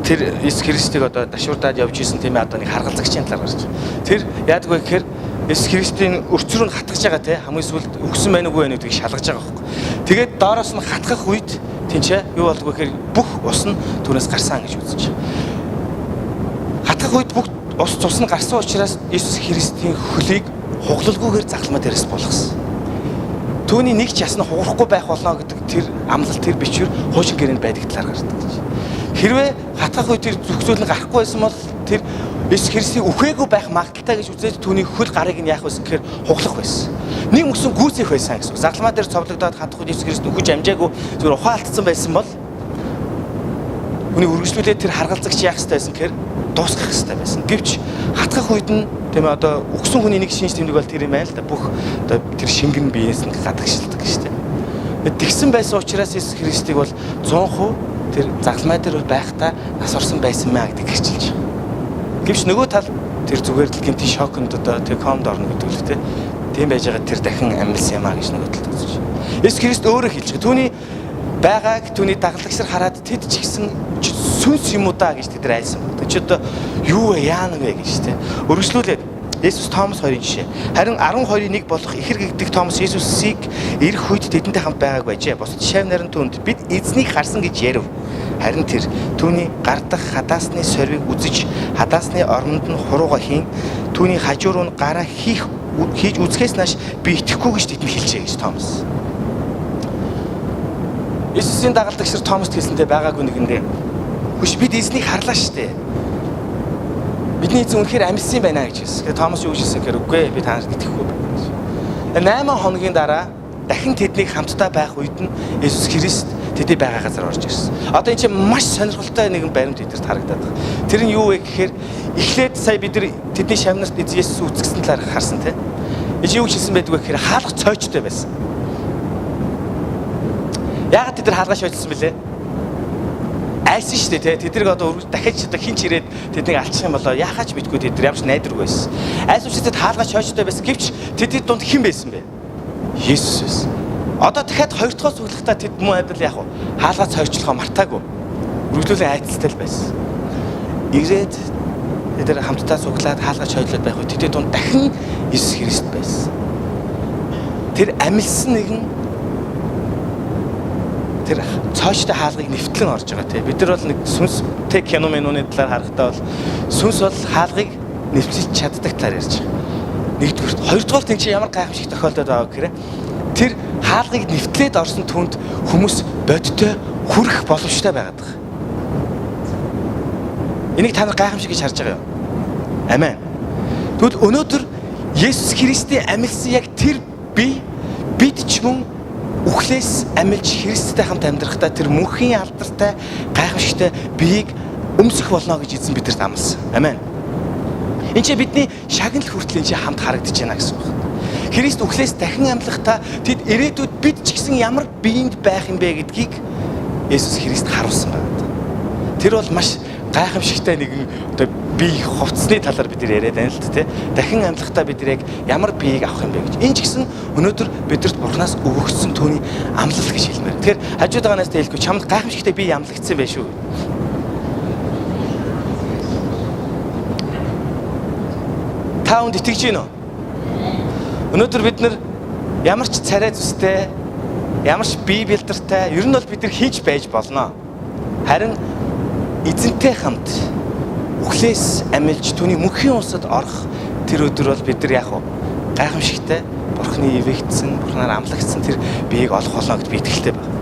тэр Есүс Христийг одоо дашуурдаад явж исэн тийм ээ одоо нэг харгалзагчийн талаар гарч. Тэр яадаг вэ гэхээр Есүс Христийн өрч рүү нь хатгаж байгаа те хамгийн сүүлд өгсөн байх үгүй байдгийг шалгаж байгаа байхгүй. Тэгээд доороос нь хатгах үед тэнцээ юу болдгоо гэхээр бүх ус нь түүнээс гарсан гэж үзэж. Хатгах үед бүх ус цус нь гарсан учраас Есүс Христийн хөлийг хуглалгүйгээр загламаа дээрээс болгосон. Түүний нэг ч ясна хуурахгүй байх болно гэдэг тэр амлалт тэр бичвэр хуучин гэрээнд байдаг талаар гардаг гэж. Хэрвээ хатгах үе тэр зөвхөн гарахгүй байсан бол тэр Есүс Христийг үхээгүй байх магадaltaй гэж үзээд түүний хөл гарыг нь яах вэ гэхээр хуглах байсан. Нэг мөсөн гүйцэх байсан гэсэн. Загламаа дээр цовлогдоод хатгах үе Есүс Христ үхэж амжаагүй зүгээр ухаалтсан байсан бол үнийг үргэлжлүүлээд тэр харгалзагч яах ёстой байсан гэхээр дуусгах ёстой байсан. Гэвч хатгах үед нь тийм ээ одоо өгсөн хүний нэг шинж тэмдэг бол тэр юм байна л да бүх одоо тэр шингэн биеэс нь гадагшилдаг шүү дээ. Тэгсэн байсан учраас Есүс Христийг бол 100% тэр загламай дээр байхдаа нас орсон байсан маа гэдэг хэрчилж. Гэвч нөгөө тал тэр зүгээр л гэмтийн шоконд одоо тэр комд орно гэдэг л тийм байж байгаа тэр дахин амьлсан юм а гэж нөгөө талд үзэж. Есүс Христ өөрөө хэлж байгаа. Түүний байгааг түүний дагалдагчаар хараад тэд ч гэсэн сүнс юм уу да гэж тэд айлсан баг. Чи одоо юу вэ яана вэ гэж тэ. Өргөжлүүлээд Есүс Томас хоёрын жишээ. Харин 12-ийн 1 болох ихэр гэгдэх Томас Есүсийг ирэх үед тэдэнтэй хамт байгааг байжээ. Бусад шавь нарийн түнд бид эзнийг харсан гэж ярив. Харин тэр түүний гардах хадаасны сорвиг үзэж хадаасны оронд нь хурууга хийн. Түүний хажуу руу нь гараа хийж үзэхээс нааш би итгэхгүй гэж тэдэнд хэлжээ гэж Томас. Иесусийн дагалдагч нар Томаст хэлсэнтэй байгаагүй нэгэндээ. Хүш бид эзнийг харлаа штэ. Бидний эзэн үнэхээр амьдсан байна гэж хэлсэн. Тэгээ Томас юу гэж хэлсэн гэхээр үгүй би та нарт итгэхгүй байна гэж. 8 хоногийн дараа дахин тэднийг хамтдаа байх үед нь Иесус Христ тэдний байгаа газар орж ирсэн. Одоо энэ чинь маш сонирхолтой нэгэн баримт эдгэрт харагдаад байна. Тэр нь юу вэ гэхээр эхлээд сая бид нар тэдний шавнарт Иесус үзэгсэн талаар харсан тийм. Энд юу хэлсэн байдг вэ гэхээр хаалга цойчтой байсан. Яагаад тэд нар хаалгаш очсон бэлээ? Айсан шүү дээ тий. Тэднийг одоо дахиж хинч ирээд тэднийг алчих юм болоо яахаач мэдгүй тэд нар ямарч найдваргүй байсан. Айсан учраас хаалгаш очтой байсан. Гэвч тэдний дунд хэн байсан бэ? Есүс байсан. Одоо дахиад хоёр дахь цуглахтаа тэд мөн адил яг хаалгаа цойрчлохоо мартаагүй. Үргэлжлүүлэн айцалтай л байсан. Ирээд тэд нар хамтдаа цуглаад хаалгаа цойрлоод байх үед тэдний дунд дахин Иесус Христ байсан. Тэр амилсан нэгэн тэр цоочтой хаалгыг нэвтлэн орж байгаа тийм. Бид нар бол нэг сүнстэй кино менюны талаар харахтаа бол сүнс бол хаалгыг нэвтлэж чаддаг талаар ярьж байгаа. Нэгдүгээр, хоёрдугаар тийм чи ямар гайхамшиг тохиолдод байгаа гэхээр тэр хаалгыг нэвтлээд орсон түнд хүмүүс бодтой хүрэх боломжтой байгаад байгаа. Энийг та нар гайхамшиг гэж харж байгаа юу? Амен. Тэгвэл өнөөдөр Есүс Христийн амилсан яг тэр бид ч мөн үхлээс амилж Христтэй хамт амьдрахдаа тэр мөнхийн алдартай гайхамшигтай биеийг өмсөх болно гэж эзэн бидэнд амласан. Амен. Энд чинь бидний шагнал хүртэл энэ хамт харагдаж байна гэсэн үг. Христ үхлээс дахин амлахдаа тэд ирээдүйд бид ч гэсэн ямар биеинд байх юм бэ гэдгийг Есүс Христ харуулсан байна. Тэр бол маш гайхамшигтай нэгэн одоо бие хувцсны талаар бид яриад байна л дээ. Дахин амлахдаа бид яг ямар биеийг авах юм бэ гэж. Энэ ч гэсэн өнөөдөр бидэрт Бурханаас өгөгдсөн түүний амлал гэж хэлмээр. Тэгэхээр хажууд байгаа нас хэлэхгүй чамд гайхамшигтай бие амлагдсан байх шүү. Та хүнд итгэж гин үү? Өнөөдөр бид нар ямар ч царай зүстэй, ямар ч бие бэлдэртэй, ер нь бол бид нар хийж байж болно. Харин эзэнтэй хамт үхлээс амилж түүний мөнхийн улсад орох тэр өдөр бол бид нар яг гайхамшигтай Бурхны ивэгдсэн, Бурхнаар амлагдсан тэр биеийг олох болно гэдээ би итгэлтэй байна.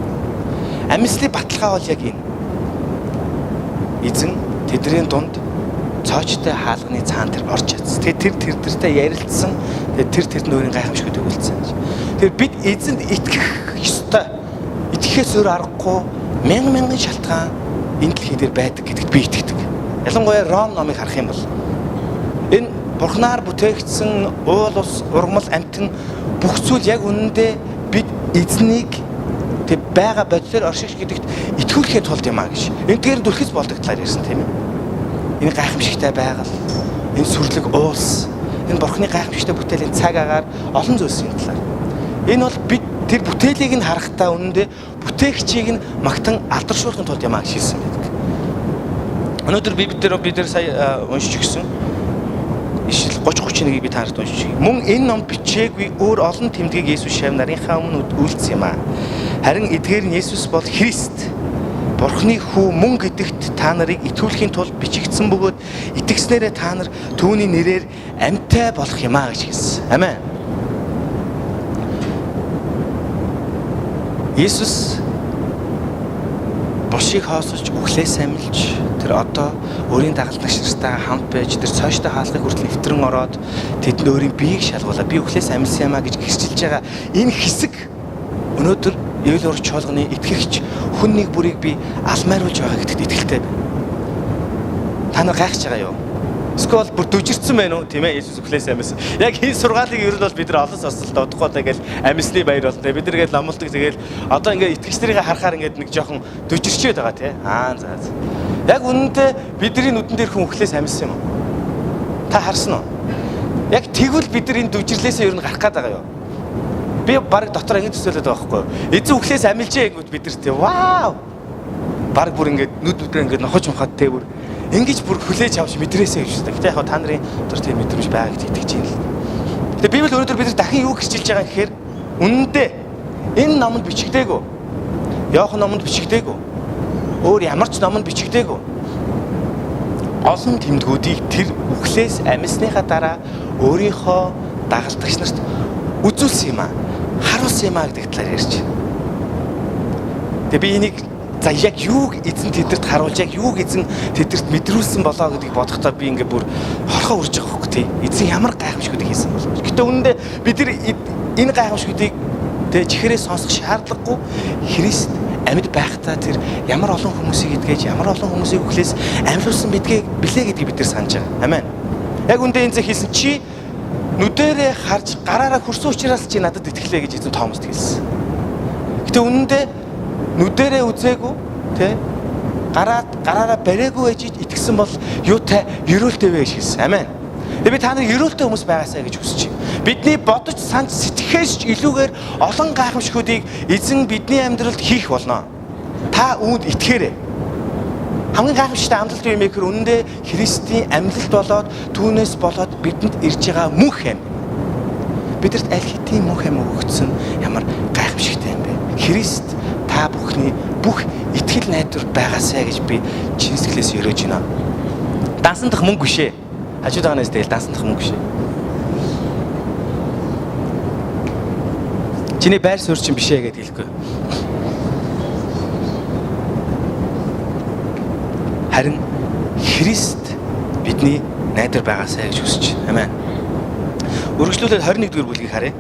Амьслын баталгаа бол яг энэ. Эзэн тэдний дунд цоочтой хаалганы цаан тэр орж чадсан. Тэгээд тэр тэртэй ярилцсан. Тэгээд тэр тэрэнд өөрийн гайхамшигт өгүүлсэн. Тэгэхээр бид эзэнд итгэх ёстой. Итгэхээс өөр аргагүй мянган шалтгаан энэ дэлхий дээр байдаг гэдэгт би итгэдэг. Ялангуяа Ром номыг харах юм бол энэ Бурхнаар бүтээгдсэн уул ус, ургамал, амьтан бүх зүйл яг үнэндээ бид эзнийг тэг байгаа бодлоор оршиж гэдэгт итгүүлэхэд тулд юм а гэж. Энэ дээр дүрхэж болдог талаар ярьсан тийм ээ. Энэ гайхамшигтай байгаль, энэ сүрлэг уулс, энэ Бурхны гайхамшигтай бүтээлийн цаг агаар олон зүйлсийн талаар. Энэ бол бид тэр бүтээлийг нь харахтаа үнэндээ бүтээгчийг нь магтан алдаршуулахын тулд юм а гэж хэлсэн байдаг. Өнөөдөр бид дээр сая уншиж өгсөн Ишл 30-31-ийг би таард уншиж. Мөн энэ ном бичээгүй өөр олон тэмдгийг Есүс шав нарынхаа өмнө үйлдсэн юм а. Харин эдгээр нь Есүс бол Христ. Бурхны хүү мөн гэдэгт та нарыг итгүүлэхийн тулд бичигдсэн бөгөөд итгэснээрээ та нар түүний нэрээр амьтай болох юм а гэж хэлсэн. Амен. Есүс бушийг хаосолж үхлээс амилж тэр одоо өөрийн дагалдагч нартайгаа хамт байж тэр цоочтой хаалгыг хүртэл нэвтрэн ороод тэдэнд өөрийн биеийг шалгуулаа. Би үхлээс амилсан юм а гэж гэрчилж байгаа энэ хэсэг өнөөдөр эвэл урч чуулганы итгэгч хүн нэг бүрийг би алмайруулж байгаа гэдэгт итгэлтэй байна. Та нар гайхаж байгаа юу? Эсвэл бүр дүжирсэн байна уу? Тийм ээ, Есүс үхлээс амилсан. Яг энэ сургаалыг ер нь бол бид нар олон сонсолт удахгүй тэгэл амилсны баяр болно. Бид нар гээд ламуулдаг тэгэл одоо ингээд итгэгчдэрийг харахаар ингээд нэг жоохон дүжирчээд байгаа тий. За. Яг үнэндээ бидний нүдэн дээр хүн үхлээс амилсан юм уу? Та харсан уу? Яг тэгвэл бид нар энэ дүжирлээсээ ер нь гарах гээд байгаа юу? Би баг дотор ингэж төсөөлөд байгаа байхгүй юу? Эзэн үхлээс амилжээ гэнгүүт бид нар тий. Вау! Баг бүр ингээд нүдүүдээ ингээд нохож махад тий бүр ингэж бүр хүлээж авч мэдрээсэй гэж байна. Гэтэ яг та нарын дотор тийм мэдрэмж байгаа гэж итгэж байна л. Тэгээ Библи өнөөдөр бид дахин юу гэрчилж байгаа гэхээр үнэндээ энэ номонд бичигдээгүй. Иохан номонд бичигдээгүй. өөр ямар ч номонд бичигдээгүй. Олон тэмдгүүдийг тэр үхлээс амьсныхаа дараа өөрийнхөө дагалдагч нарт үзүүлсэн юм аа. Харуулсан юм аа гэдэг талаар ярьж байна. Тэгээ би энийг за яг юуг эзэн тэдэрт харуулж, яг юуг эзэн тэдэрт мэдрүүлсэн болоо гэдгийг бодохдоо би ингээ бүр хорхоо үрж байгаа хөөхгүй тий. Эзэн ямар гайхамшгуудыг хийсэн болов. Гэтэ үнэндээ бид нар энэ гайхамшгуудыг тэгээ чихрээ сонсох шаардлагагүй. Христ амьд байхдаа тэр ямар олон хүмүүсийг эдгэж, ямар олон хүмүүсийг үхлээс амьлуулсан билээ гэдгийг бид нар санаж байгаа. Амен. Яг үндэ энэ зэ хэлсэн чи нүдэрээ харж гараараа хөрсөн учраас чи надад итгэлээ гэж эзэн Томост хэлсэн. Гэтэ үнэндээ нүдэрээ үзээгүй тий гараараа бариагүй ээж итгэсэн бол юутай ерөөлтэй вэ гэж хэлсэн. Амен. Тэгээ би та нар ерөөлтэй хүмүүс байгаасаа гэж хүсэж байна. Бидний бодож санаж сэтгэхээс ч илүүгээр олон гайхамшгуудыг эзэн бидний амьдралд хийх болно. Та үүнд итгээрэй. Хамгийн гайхамшигтай амлалт юм ихэр үнэндээ Христийн амьлалт болоод түүнээс болоод бидэнд ирж байгаа мөнх юм. Бидэрт аль хэдийн мөнх юм өгөгдсөн ямар гайхамшигтай юм бэ? Христ та бүхний бүх итгэл найдвар байгаасаа гэж би чинсгэлээс өрөөж байна. Дансан дах мөнгө бишээ. Хажууд байгаа нэстэй дансан дах мөнгө бишээ. Чиний байр суурь чинь бишээ гэдээ хэлэхгүй. Харин Христ бидний найдвар байгаасаа гэж хүсэж байна. Амен. Үргэлжлүүлээд 21-р бүлгийг харъя.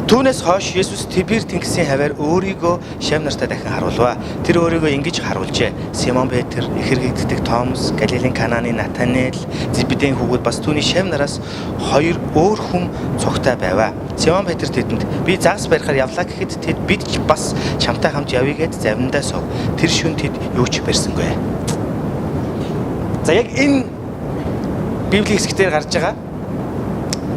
Түүнээс хойш Есүс Тибер тэнгисийн хаваар өөрийгөө шав нартаа дахин харуулва. Тэр өөрийгөө ингэж харуулжээ. Симон Петр, Эхэргэгддэг Томас, Галилийн Кананы Натанел, Зебедийн хүүгүүд бас түүний шав нараас хоёр өөр хүн цогтой байваа. Симон Петр тэдэнд би загас барихаар явлаа гэхэд тэд бид ч бас чамтай хамт явъя гэд завиндаа сов. Тэр шөнө тэд юу ч барьсангүй. За яг энэ Библийн хэсгээр гарч байгаа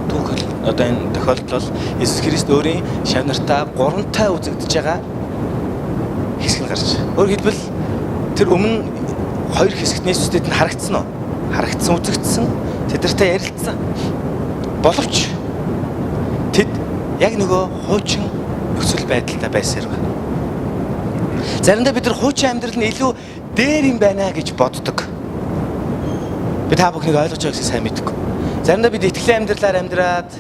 түүхэл одоо энэ тохиолдол бол Иесус Христ өөрийн шав нартаа гурантай үзэгдэж байгаа хэсэг нь гарч байгаа. Өөрөөр хэлбэл тэр өмнө хоёр хэсэгт Иесустэд нь харагдсан уу? Харагдсан, үзэгдсэн, тэдэртэй ярилцсан. Боловч тэд яг нөгөө хуучин нөхцөл байдалтай байсаар байна. Заримдаа бид нар хуучин амьдрал нь илүү дээр юм байна гэж боддог. Би та бүхнийг ойлгож байгааг сайн мэдгүй. Заримдаа бид итгэлийн амьдралаар амьдраад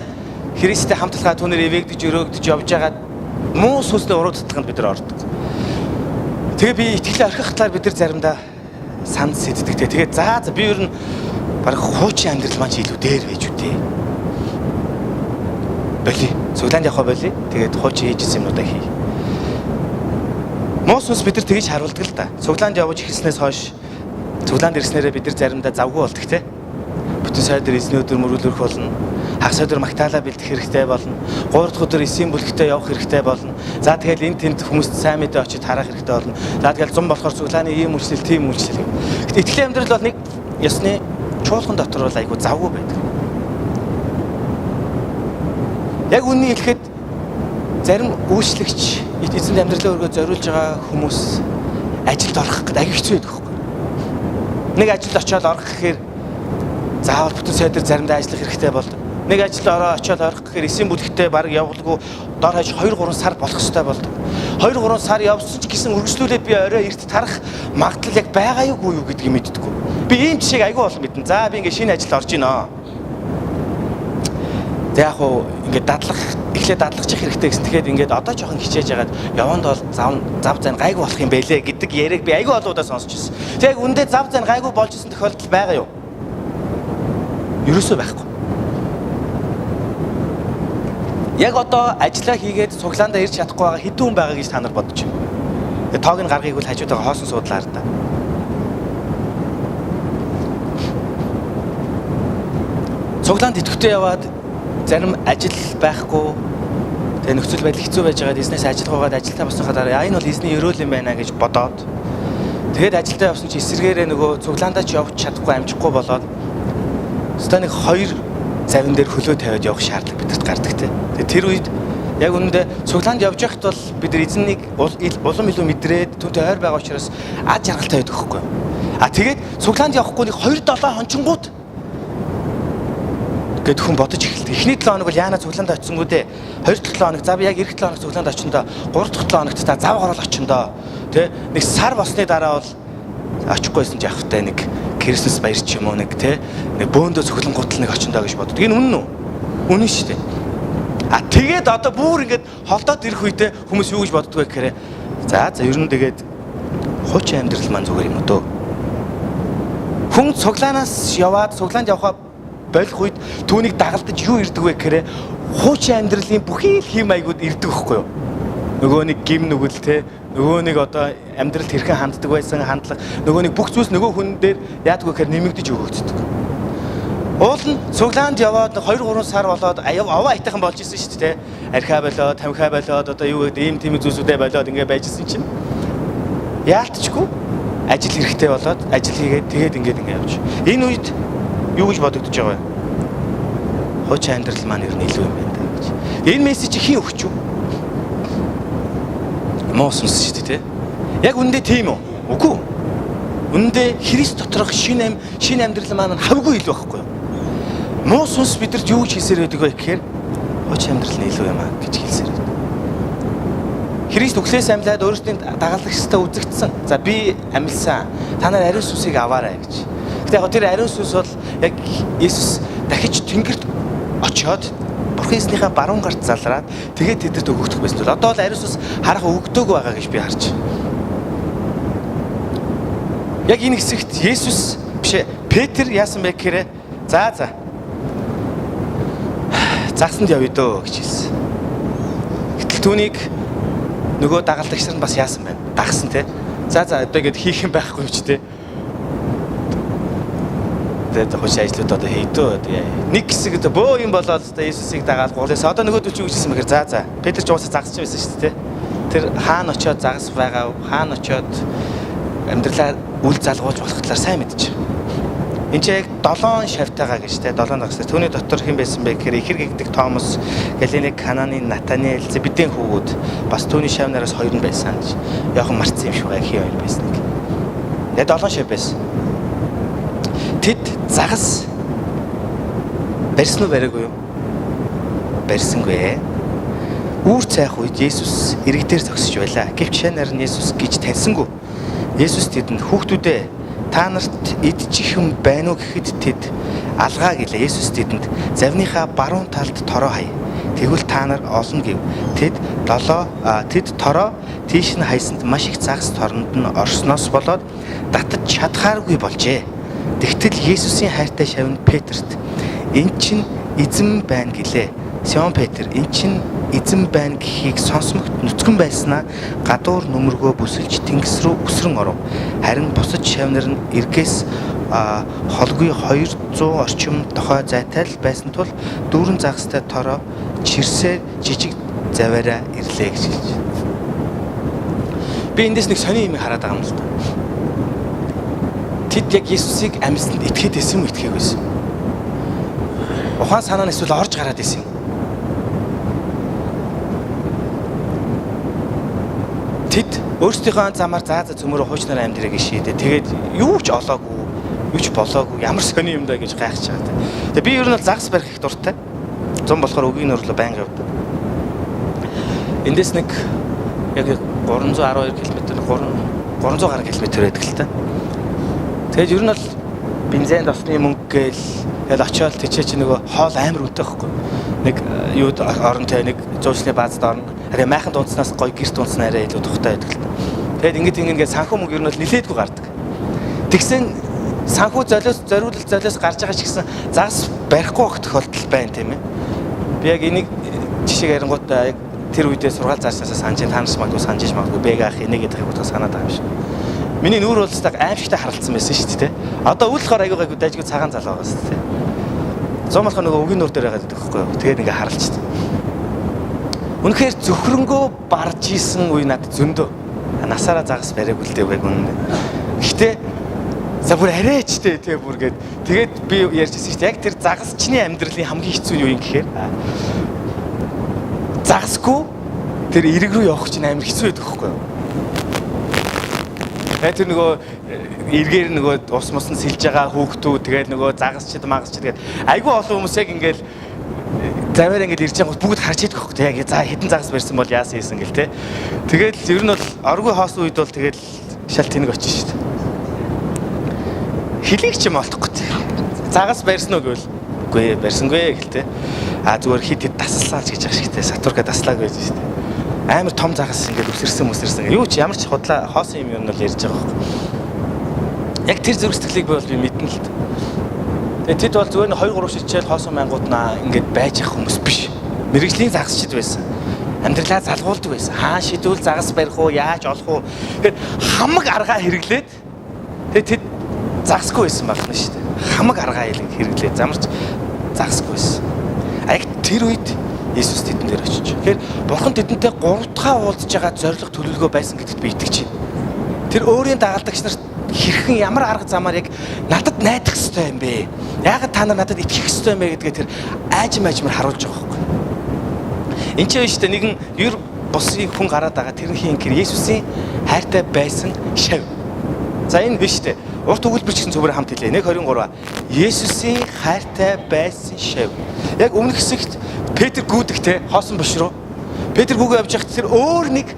Христтэй хамтлагаа түүнээр эвэгдэж өрөөгдөж явж байгаад муу сүнсний уруу татлаганд бид нар ордог. Тэгээ би итгэлээ орхих талаар бид нар заримдаа санд сэддэг. Тэгээд за би ер нь баг хуучин амьдрал маань ч илүү дээр байж үтэй. Боли. Цуглаанд явах боли. Тэгээд хуучин хийжсэн юмудаа хий. Муу сүнс бид нар тэгж харуулдаг л да. Цуглаанд явж эхэлснээс хойш цуглаанд ирснээрээ бид нар заримдаа завгүй болдог те. Бүтэн сайдэр эзний өдөр мөрүүлэх болно. Хагас өдөр магтаалаа бэлдэх хэрэгтэй болно. 3 дахь өдөр эсийн бүлэгтээ явах хэрэгтэй болно. За тэгэл энэ тэнд хүмүүст сайн мэдээ очиж харах хэрэгтэй болно. За тэгэл зам болохоор цуглааны ийм үйлчлэл, тийм үйлчлэл. Гэтэл итгэлийн амьдрал бол нэг ёсны чуулган дотор бол айгүй завгүй байдаг. Яг үннийг хэлэхэд зарим үйлчлэгч эзэн амьдралаа өргөө зориулж байгаа хүмүүс ажилд орох гэдэг аяг хэцүү байдаг хөөхгүй. Нэг ажилд очиод орох гэхээр заавал бүтэн сайдэр заримдаа ажиллах хэрэгтэй болдог. Нэг ажилд очиод орох гэхээр эсийн бүлэгтээ баг явуулгүй дор хаяж 2-3 сар болох хэрэгтэй болдог. 2-3 сар явсан ч гэсэн үргэлжлүүлээд би орой эрт тарах магадлал яг байгаа юу гэдгийг мэддэггүй. Би ийм жишээг аягүй олон мэднэ. За би ингээ шинэ ажилд орж гинөө. За яг уу ингээ эхлээд дадлагчих хэрэгтэй гэсэн. Тэгэхээр ингээд одоо жоохон хичээж ягаад яванд бол зав зайн гайгүй болох юм бэлээ гэдэг яриаг би аягүй олоудаа сонсч ирсэн. Тэг үндэ зав зайн гайгүй болж исэн тохиолдол байгаа юу? Ерөөсөө байхгүй. Яг одоо ажиллаа хийгээд цуглаандаа ирж чадахгүй байгаа хэдэн хүн байгаа гэж та нар бодож байна. Тэгээ тоог нь гаргыг бол хажууд байгаа хоосон суудлаар та. Цуглаанд идэвхтэй яваад зарим ажил байхгүй тэгээ нөхцөл байдал хэцүү байж байгаад эзнээс ажиллагаагаад ажилдаа босоход энэ бол эзний өрөөл юм байна гэж бодоод тэгээд ажилдаа явсан чи эсэргээрээ нөгөө цуглаандаа ч явж чадахгүй амжихгүй болоод өстой нэг 2 завин дээр хөлөө тавиад явах шаардлага бидэрт гардаг те. Тэгээд тэр үед яг үнэндээ цуглаанд явж байхад бол бид нар эзнийг улам илүү мэдрээд түүнтэй ойр байгаа учраас ад жаргалтай байдаг хөхгүй. Тэгээд цуглаанд явахгүй нэг 2-7 хончингууд гэд хүн бодож эхэлдэг. Эхний 7 хоног бол яана цуглаанд очисонгүй дээ. 2 дахь 7 хоног за би яг эх 7 хоног цуглаанд очиндоо 3 дахь 7 хоногт та зав гарал очиндоо. Тэ нэг сар болсны дараа бол Очихгүйсэн ч явахтай нэг Крисмас баяр ч юм уу нэг те нэг бөөндөө цохилон гутал нэг очиндоо гэж боддог. Энэ үнэн үү? Үнэн шүү дээ. Тэгээд одоо бүр ингээд холдоод ирэх үедээ хүмүүс юу гэж боддгоо гэхээр за ер нь тэгээд хуучин амьдрал маань зүгээр юм уу дөө. Хүн цуглаанаас яваад цуглаанд явхаа болох үед түүнийг дагалдаж юу ирдэг вэ гэхээр хуучин амьдралын бүхий л хэм маягууд ирдэг байхгүй юу? Нөгөө нэг гим нүгэл те нөгөө нэг одоо амьдралд хэрхэн ханддаг байсан хандлага нөгөө нэг бүх зүйлс нөгөө хүн дээр яадгүй гэхээр нэмэгдэж өгөгддөг. Уул нь цуглаанд яваад 2-3 сар болоод аваа айтайхан болж исэн шүү дээ. Архиа болоод, тамхиа болоод одоо юу гэдэг ийм тийм зүйлсүүдээ болоод ингэ байжсэн чинь яалтчгүй ажил хэрэгтэй болоод ажил хийгээд тэгээд ингэ явж. Энэ үед юу гэж бодогдож байгаа вэ? Хуучин амьдрал маань ер нь илүү юм байна гэж. Энэ мессеж хийн өгч юу? Моосонс шүү дээ. Яг үндэ тийм үү? Үгүй. Үндэ Христ доторх шинэ амьдрал маань хавгүй илүү байхгүй юу? Моос сүнс бидэрт юу гэж хэлсээр байдаг вэ гэхээр хуучин амьдрал нь илүү юм аа гэж хэлсээр байдаг. Христ өглөөс амьлаад өөрсдийн дагалдагчтай үзэгдсэн. За би амьлсан. Та нар ариун сүнсийг аваарай гэж. Гэтэ яг тэр ариун сүнс бол яг Есүс дахиж тэнгэрт очиод Бурхан эзнийхээ баруун гарт залраад тэгээд тэдэд өгөгдөх байсан бол одоо л ариун сүнс харах өгдөөгүй байгаа гэж би харж. Яг энэ хэсэгт Есүс биш Петр яасан бэ гэхээр за загсанд явъя дөө гэж хэлсэн. Гэтэл түүнийг нөгөө дагалдагч нар бас яасан байна? Дагсан те. За одоо ингэж хийх юм байхгүй ч те. Тэгээд хөөс ажлууд одоо хийдөө. Нэг хэсэг бөө юм болоод одоо Иесусыг дагаад гуулаас одоо нөгөөдөл чи юу гэсэн мэхээр за Петр ч уусаа загсч байсан шүү дээ. Тэр хаана очиод загас байгаа, хаана очиод амьдралаа үл залгуулж болох талаар сайн мэдчих. Энд яг 7 шавтайгаа гэж те 7 нагстай. Түүний дотор хэн байсан бэ гэхээр ихэр гэгдэг Томас, Галилей Кананы Натаниэл, Зебедийн хүүгүүд бас түүний шавнараас 2 нь байсан гэж. Яг марцсан юм шиг байгаа хий 2 байсан гэх. Тэгээд 7 шав байсан. Тэд загас барьсан уу бариагүй юу? Барьсангүй. Үүр цайх үед Есүс иргэдээр зогсож байлаа. Гэвч шанаар нь Есүс гэж таньсангүй. Есүс тэдэнд хүүхдүүдээ та нарт идчих юм байна уу гэхэд тэд алгаа гэлээ. Есүс тэдэнд завныхаа баруун талд тороо хай. Тэгвэл та нар олно гэв. Тэд тороо тийш нь хайсанд маш их загас торнд нь орсноос болоод татаж чадхааргүй болжээ. Тэгтэл Есүсийн хайртай шавь нь Петрт эн чин эзэн байна гэлээ. Симон Петр эн чин эзэн байна гэхийг сонсмогт нүцгэн байснаа гадуур нүмергөө бүсэлж тэнгис рүү өсрөн оров. Харин бусад шавнар нь эргээс холгүй 200 орчим тохой зайтай л байсан тул дүүрэн загастай тороо чирсээ жижиг заваараа ирлээ гэж хэлж. Би эндээс нэг сони юм хараад байгаа юм л да. Тэд яг Есүсийг амьсанд итгэхэд байсан юм итгээгүйсэн. Ухаан санаа нь эсвэл орж гараад исэн. Тэд өөрсдийнхөө замаар заа цөмөрө хуучнаар амьдрэх гэж шийдээ. Тэгээд юу ч олоогүй, юу ч болоогүй, ямар сони юм даа гэж гайхаж байгаа. Тэгээд би ер нь бол загас барих их дуртай. Зам болохоор өгийн нурлоо байнга явдаг. Эндээс нэг яг 312 км 300 гаруй километр байдаг л та. Тэгээд ер нь бол бензин тосны мөнгө гээл очиод тийчээ чи нөгөө хоол амар үнэтэй байхгүй. Нэг юуд оронтой нэг зуучны баазд орно. Арай майхан дунцнаас гоё гэрт дунцнаа арай илүү тухтай байдаг л та. Тэгээд ингээд санхүү мөнгө ер нь бол нилээдгүй гардаг. Тэгсэн санхүү зориулалт гарч байгаа ч гэсэн загас барихгүй байх тохиолдол байна тийм ээ. Би яг энийг жишээ ярингууд яг тэр үедээ сургаал заачнасаа санаж таньж магадгүй санаж магадгүй бэг ах энийг гэдэг утга санаад байгаа юм шиг. Миний нүүр болстой аимшигтай харалцсан байсан шүү дээ. Одоо үлхэр аягүй дайжгүй цагаан залуу байгаа шүү дээ. Зам болох нөгөө өгийн нуур дээр байгаа гэдэг байхгүй юу. Тэгээд ингээ харалцсан. Үнэхээр зөвхрөнгөө барж исэн үе надад зөндөө. Насаараа загас бариаг үлдээвэг үнэ. Гэхдээ за бүр арайчтэй тий бүр тэгээд би ярьжсэн шүү дээ. Яг тэр загасчны амьдралын хамгийн хэцүү юу юм гэхээр загасгүй тэр эрэг рүү явах чинь амар хэцүү байдаг байхгүй юу. Тэр нөгөө эргээр нөгөө ус мус нь сэлж байгаа хүүхдүүд тэгээд нөгөө загасчд магасчд тэгээд айгүй олон хүмүүс яг ингээл заваар ингээд ирж байгаа бүгд харж идэх байхгүй яг за хэдэн загас барьсан бол яасан хийсэн гэл те. Тэгээд ер нь бол оргүй хоосон үед бол тэгээд шал тэнэг очиж шүү дээ. Хэлийг ч юм олохгүй. Загас барьсан уу гэвэл үгүй барьсангүй гэлтэй. Зүгээр хит хит таслаа гэж байгаа шигтэй. Сатурка таслаа гэж шүү дээ. Амар том загас ингээд үсэрсэн. Юу ч ямар ч худлаа хоосон юм бол ярьж байгаа байхгүй. Яг тэр зүрх сэтгэлийг бол би мэднэ л дээ. Тэгээд тэд бол зүгээр 2-3 шичээл хоосон мангууд наа ингээд байж ах хүмүүс биш. Мэргэжлийн загасчд байсан. Амьдралаа залгуулдаг байсан. Хаа шидүүл загас барих уу, яаж олох уу. Тэгээд хамаг аргаа хэрэглээд тэгээд тэд загасгүй байсан байна шүү дээ. Хамаг аргаа хэрэглээд замарч загасгүй байсан. Яг тэр үед Иесус тэдэн дээр очиж. Тэгэхээр Бурхан тэдэнтэй 3 дахь уулзж байгаа зориг төлөвлөгөө байсан гэдэгт би итгэж байна. Тэр өөрийн дагалдагч нарт хэрхэн ямар арга замаар яг надад найдах ёстой юм бэ? Яагаад та нар надад итгэх ёстой юм бэ гэдгээ тэр аажмаар харуулж байгаа байхгүй. Энд чинь шүү дээ нэгэн ер бусын хүн гараад байгаа тэрнхийн гэр Иесусийн хайртай байсан шав. За энэ биш дээ. Урт өгүүлбэр чинь зөвхөн хамт хэлээ. 1:23. Иесусийн хайртай байсан шав. Яг өмнөх хэсэгт Петр гүйдэгтэй хоосон биш руу. Петр гүйгээ явж байхад тэр өөр нэг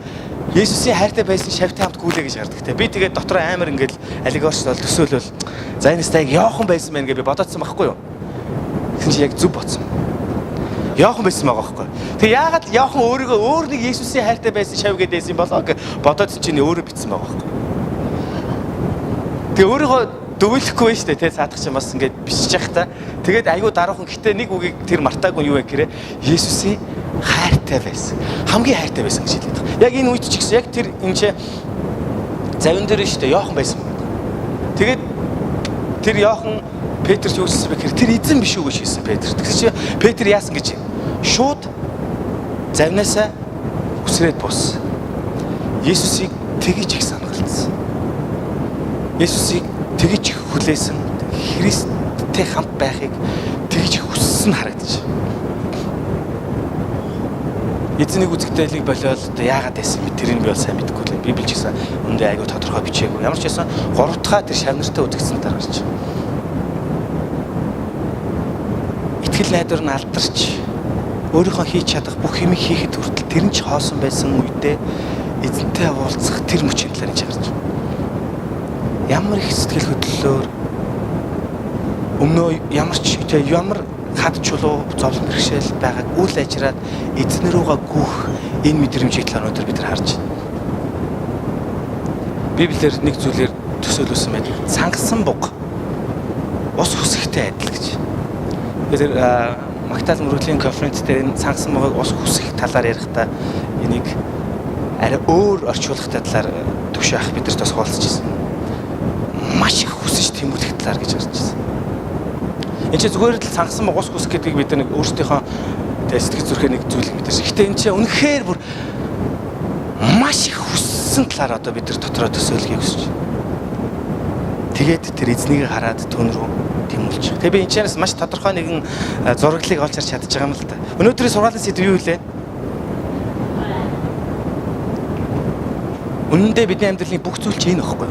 Иесусийн хайртай байсан шавтай хамт гүйлээ гэж гардаг те. Би тэгээд дотор амар ингээл аллегорч бол төсөөлөл. За энэ стайг Йохан байсан мэн гэж би бодоодсон байхгүй юу? Тэгсэн чи яг зүв бодсон. Йохан байсан байгаа байхгүй. Тэг яагаад Йохан өөрийгөө өөр нэг Иесусийн хайртай байсан шав гэдээсэн болоо гэж бодоод чинь өөрөө битсэн байгаа байхгүй. Тэг өөрийгөө дөвөлөхгүй байж тээ цаадах чинь бас ингээд бичиж явах та. Тэгээд аюу дараахан гэтээ нэг үгийг тэр мартаагүй юу вэ гэхээр Иесусийн хайртай байсан. Хамгийн хайртай байсан гэж хэлээд байгаа. Яг энэ үед ч гэсэн яг тэр энэ ч завин дээр шүү дээ Йохан байсан. Тэгээд тэр Йохан Петр ч юусэн бэ гэхээр тэр эзэн биш үү гэж хэлсэн Петр. Тэгсэн чи Петр яасан гэж шууд завнаасаа үсрээд бус. Есүсийг тэгж их санагдсан. Есүсийг тэгж их хүлээсэн. Христтэй хамт байхыг тэгж их хүссэн харагдаж. Эзнийг үзэгдэлийг болоод яагаад байсан бэ? Тэрийг би бол сайн мэдэхгүй л. Библи ч гэсэн үндэ айгүй тодорхой бичээгүй. Ямар ч байсан 3 дахь тэр шавнартай үзэгдсэн дараач. Итгэл найдвар нь алдарч өөрийнхөө хийж чадах бүх юмыг хийхэд хүртэл тэр нь ч хоосон байсан үедээ эзэнтэй уулзах тэр мөчийн талаар чарж. Ямар их сэтгэл хөдлөлөөр өмнөө ямар ч ямар хад чулуу зовлон бэрхшээл байгааг үл ажраад эзэн рүүгээ гүөх энэ мэдрэмжийг талаар өнөөдөр бид нар харж байна. Библиэр нэг зүйлээр төсөөлсөн байдаг. Цангасан буг ус хүсэхтэй адил гэж. Тэгэхээр Магтаал мөрөглийн конференц дээр энэ цангасан бугыг ус хүсэх талаар ярихдаа энийг арай өөр орчуулах талаар төвшөөх бид нар бас хуваалцаж байсан. Маш их хүсэж тэмүүлэх талаар гэж харж байсан. Энд чинь зүгээр л цангасан буг ус хүсэх гэдгийг бид нэг өөрсдийнхөө сэтгэл зүрхээ нэг зүйлийг мэдэрч. Гэхдээ энэ чинь үнэхээр бүр маш их хүссэн талаар одоо бид нар дотроо төсөөлөхийг хүсэж. Тэгээд тэр эзнийг хараад түн рүү тэмүүлж. Тэгээ би энэ чанаас маш тодорхой нэгэн зураглалыг олж харж чадчих байгаа юм л да. Өнөөдрийн сургаалын сэдв юу вэ? Үнэндээ бидний амьдралын бүх зүйл чинь энэ багхгүй.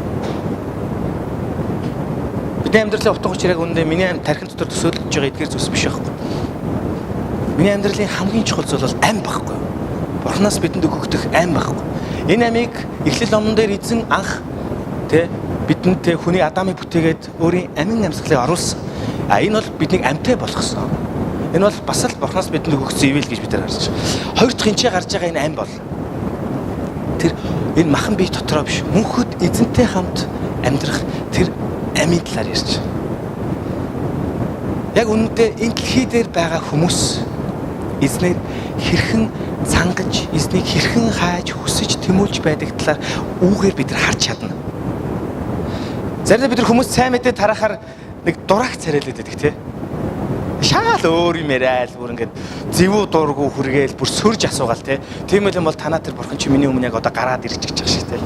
Бидний амьдралын утга учир яг үнэндээ миний тархин дотор төсөөлж байгаа эдгээр зүйлс биш байхгүй. Миний амьдралын хамгийн чухал зүйл бол ам байхгүй. Бурханаас бидэнд өгөгдөх ам байхгүй. Энэ амийг Эхлэл номон дээр эзэн анх бидэнд хүний Адамыг бүтээгээд өөрийн амин амьсгалыг оруулсан. Энэ бол биднийг амьтай болгосон. Энэ бол бас л Бурханаас бидэнд өгөгдсөн ивэл гэж бид нар харж байна. Хоёр дахь энчээ гарч байгаа энэ ам бол тэр энэ махан бие дотроо биш. Мөнхөд эзэнтэй хамт амьдрах тэр амийн талаар ярьж байна. Яг үнэндээ энэ дэлхий дээр байгаа хүмүүс эзнэр хэрхэн цангаж, эзнийг хэрхэн хайж, хүсэж, тэмүүлж байдаг талаар үүгээр бид нар харж чадна. Заримдаа бид нар хүмүүс сайн мэдээ тарахаар нэг дураг царайлаад байдаг тий. Шаал өөр юм яриад бүр ингээд зэвүү дургу хүргээл бүр сөрж асуугаал тий. Тийм л юм бол танаа тэр бурхан чи миний өмнө яг одоо гараад ирж гэж шиг тий.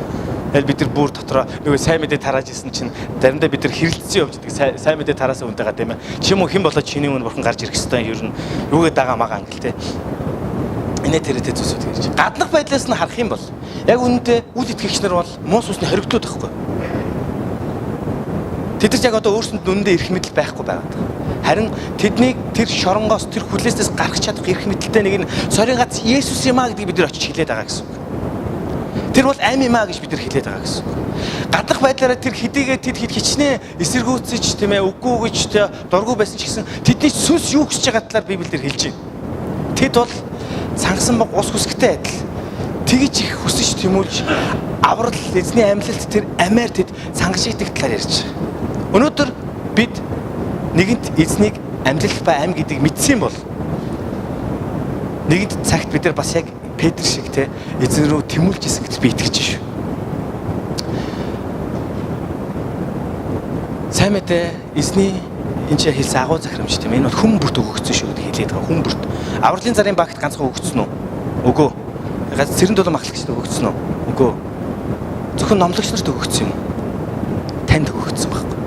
Тэгэл бид нар бүр дотроо нөгөө сайн мэдээ тарааж исэн чинь заримдаа бид нар хэрэлдсэн явж идэг сайн мэдээ тараасан үнтэйгээ тийм ээ. Чи юм уу хэн болоод чиний өмнө бурхан гарч ирэх хэвээр ер нь юугээ дагаа магаа ангил тий. Энэ тэрэтэй зүйлсүүд гэж. Гаднах байдлаас нь харах юм бол яг үүнтэй үл итгэгч нар бол муус усны хоригдоод байхгүй. Тэд нар яг одоо өөрсөнд үнэндээ эрх мэдэл байхгүй байгаад. Харин тэднийг тэр шоронгоос тэр хүлээснээс гаргах чадах эрх мэдэлтэй нэг нь сорийн гац Есүс юм а гэдгийг бид нар очиж хэлээд байгаа гэсэн үг. Тэр бол амь юмаа гэж бид нар хэлээд байгаа гэсэн. Гадах байдлаараа тэр хэдийгээр тэд хичнээн эсэргүүцэж тийм ээ үгүй гэж дургүй байсан ч гэсэн тэдний сүнс юу хүсэж байгаа талаар Библиэлд хэлж байна. Тэд бол цангасан баг ус хүсгтэй адил тэгж их хүсэж тэмүүлж аврал эзний амьлалт тэр амиар тэд цангаж идэх талаар ярьж байгаа. Өнөөдөр бид нэгэнт эзнийг амьлал ба ам гэдгийг мэдсэн бол нэгэнт цагт бид нар бас яг Петр шиг те эзэн рүү тэмүүлж исэн гэж би итгэж шүү. Сайн мэдээ эзний энэ ч хэлсэн агуу захирамж тийм энэ бол хүн бүрт өгөгдсөн шүү гэдэг хэлээд байгаа. Хүн бүрт. Авралын зарын багт ганцхан өгөгдсөн үү? Үгүй. Цэрэн дулаан махлагчд өгөгдсөн үү? Үгүй. Зөвхөн номлогч нарт өгөгдсөн юм. Танд өгөгдсөн байхгүй.